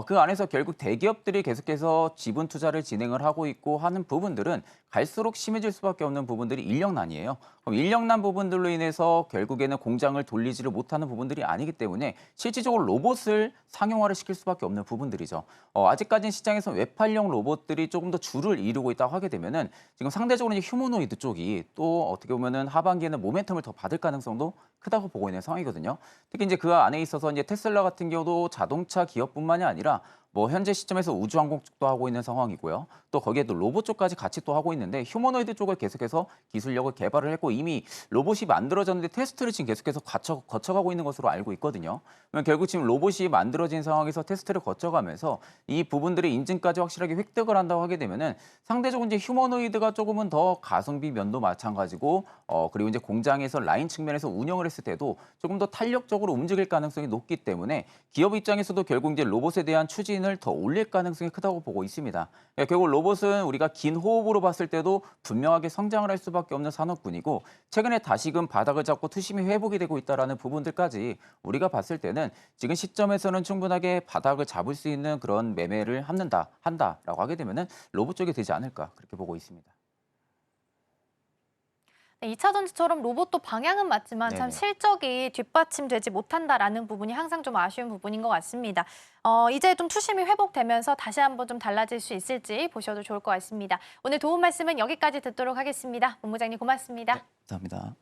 그 안에서 결국 대기업들이 계속해서 지분 투자를 진행을 하고 있고 하는 부분들은 갈수록 심해질 수밖에 없는 부분들이 인력난이에요. 그럼 인력난 부분들로 인해서 결국에는 공장을 돌리지를 못하는 부분들이 아니기 때문에 실질적으로 로봇을 상용화를 시킬 수밖에 없는 부분들이죠. 아직까지는 시장에서 외팔형 로봇들이 조금 더 주를 이루고 있다고 하게 되면은 지금 상대적으로 이제 휴머노이드 쪽이 또 어떻게 보면은 하반기에는 모멘텀을 더 받을 가능성도 크다고 보고 있는 상황이거든요. 특히 이제 그 안에 있어서 이제 테슬라 같은 경우도 자동차 기업뿐만이 아니라 뭐 현재 시점에서 우주항공 쪽도 하고 있는 상황이고요. 또 거기에도 로봇 쪽까지 같이 또 하고 있는데 휴머노이드 쪽을 계속해서 기술력을 개발을 했고 이미 로봇이 만들어졌는데 테스트를 지금 계속해서 거쳐가고 있는 것으로 알고 있거든요. 그러면 결국 지금 로봇이 만들어진 상황에서 테스트를 거쳐가면서 이 부분들의 인증까지 확실하게 획득을 한다고 하게 되면은 상대적으로 이제 휴머노이드가 조금은 더 가성비 면도 마찬가지고 그리고 이제 공장에서 라인 측면에서 운영을 했을 때도 조금 더 탄력적으로 움직일 가능성이 높기 때문에 기업 입장에서도 결국 이제 로봇에 대한 추진을 더 올릴 가능성이 크다고 보고 있습니다. 결국 로봇은 우리가 긴 호흡으로 봤을 때도 분명하게 성장을 할 수밖에 없는 산업군이고 최근에 다시금 바닥을 잡고 투심이 회복이 되고 있다는 부분들까지 우리가 봤을 때는 지금 시점에서는 충분하게 바닥을 잡을 수 있는 그런 매매를 한다라고 하게 되면은 로봇 쪽이 되지 않을까 그렇게 보고 있습니다. 2차 전지처럼 로봇도 방향은 맞지만 참 네네. 실적이 뒷받침되지 못한다라는 부분이 항상 좀 아쉬운 부분인 것 같습니다. 이제 좀 투심이 회복되면서 다시 한번 좀 달라질 수 있을지 보셔도 좋을 것 같습니다. 오늘 도움 말씀은 여기까지 듣도록 하겠습니다. 본부장님 고맙습니다. 감사합니다.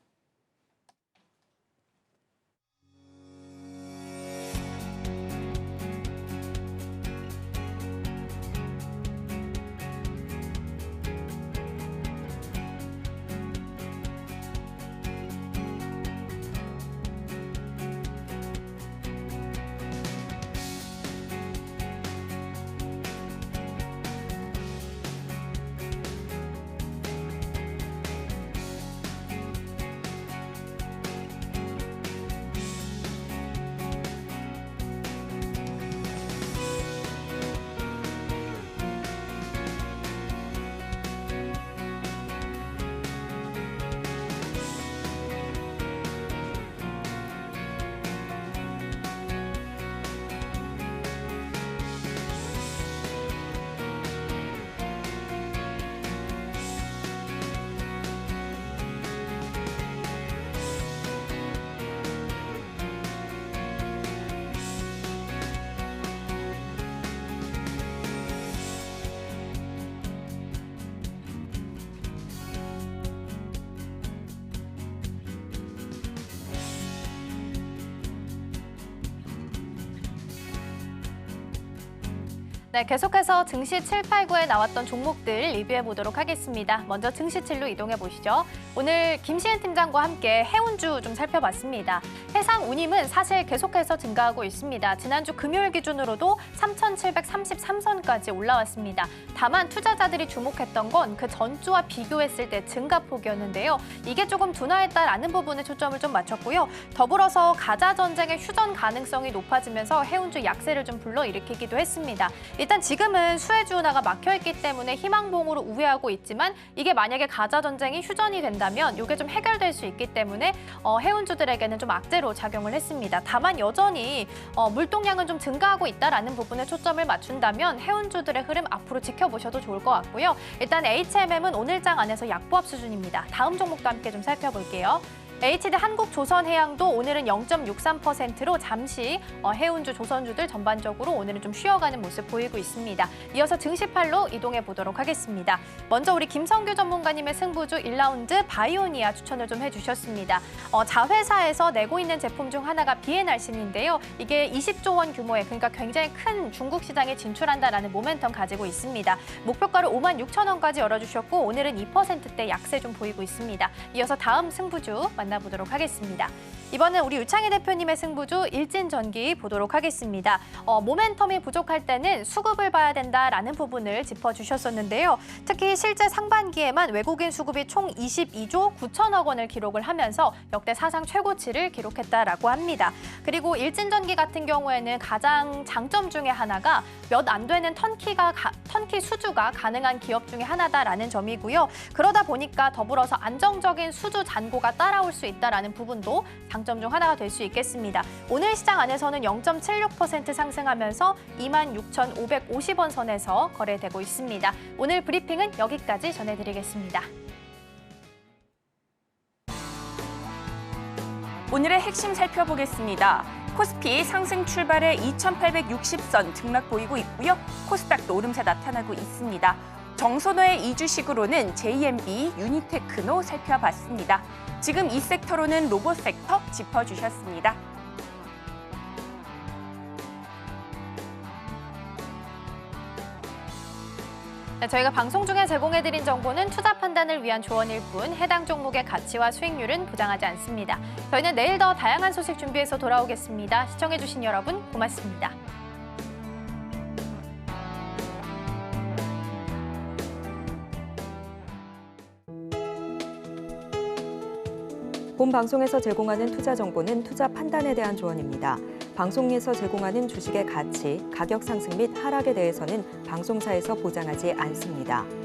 네, 계속해서 증시 7, 8, 9에 나왔던 종목들 리뷰해 보도록 하겠습니다. 먼저 증시 7로 이동해 보시죠. 오늘 김시현 팀장과 함께 해운주 좀 살펴봤습니다. 해상 운임은 사실 계속해서 증가하고 있습니다. 지난주 금요일 기준으로도 3,733선까지 올라왔습니다. 다만 투자자들이 주목했던 건 그 전주와 비교했을 때 증가폭이었는데요. 이게 조금 둔화했다라는 부분에 초점을 좀 맞췄고요. 더불어서 가자 전쟁의 휴전 가능성이 높아지면서 해운주 약세를 좀 불러일으키기도 했습니다. 일단 지금은 수에즈 운하가 막혀있기 때문에 희망봉으로 우회하고 있지만 이게 만약에 가자 전쟁이 휴전이 된다면 이게 좀 해결될 수 있기 때문에 해운주들에게는 좀 악재로 작용을 했습니다. 다만 여전히 물동량은 좀 증가하고 있다라는 부분에 초점을 맞춘다면 해운주들의 흐름 앞으로 지켜보셔도 좋을 것 같고요. 일단 HMM은 오늘장 안에서 약보합 수준입니다. 다음 종목도 함께 좀 살펴볼게요. HD 한국조선해양도 오늘은 0.63%로 잠시 해운주, 조선주들 전반적으로 오늘은 좀 쉬어가는 모습 보이고 있습니다. 이어서 증시팔로 이동해 보도록 하겠습니다. 먼저 우리 김성규 전문가님의 승부주 1라운드 바이오니아 추천을 좀 해주셨습니다. 자회사에서 내고 있는 제품 중 하나가 비엔알신인데요. 이게 20조 원 규모의 그러니까 굉장히 큰 중국 시장에 진출한다라는 모멘텀 가지고 있습니다. 목표가를 56,000원까지 열어주셨고 오늘은 2%대 약세 좀 보이고 있습니다. 이어서 다음 승부주 만나보도록 하겠습니다. 이번엔 우리 유창희 대표님의 승부주 일진전기 보도록 하겠습니다. 모멘텀이 부족할 때는 수급을 봐야 된다라는 부분을 짚어주셨었는데요. 특히 실제 상반기에만 외국인 수급이 총 22조 9천억 원을 기록을 하면서 역대 사상 최고치를 기록했다라고 합니다. 그리고 일진전기 같은 경우에는 가장 장점 중에 하나가 몇 안 되는 턴키 수주가 가능한 기업 중에 하나다라는 점이고요. 그러다 보니까 더불어서 안정적인 수주 잔고가 따라올 수 수 있다라는 부분도 장점 중 하나가 될 수 있겠습니다. 오늘 시장 안에서는 0.76% 상승하면서 26,550원 선에서 거래되고 있습니다. 오늘 브리핑은 여기까지 전해드리겠습니다. 오늘의 핵심 살펴보겠습니다. 코스피 상승 출발에 2,860선 등락 보이고 있고요. 코스닥도 오름세 나타나고 있습니다. 정선호의 2주식으로는 JMB, 유니테크노 살펴봤습니다. 지금 이 섹터로는 로봇 섹터 짚어주셨습니다. 네, 저희가 방송 중에 제공해드린 정보는 투자 판단을 위한 조언일 뿐 해당 종목의 가치와 수익률은 보장하지 않습니다. 저희는 내일 더 다양한 소식 준비해서 돌아오겠습니다. 시청해주신 여러분 고맙습니다. 본 방송에서 제공하는 투자 정보는 투자 판단에 대한 조언입니다. 방송에서 제공하는 주식의 가치, 가격 상승 및 하락에 대해서는 방송사에서 보장하지 않습니다.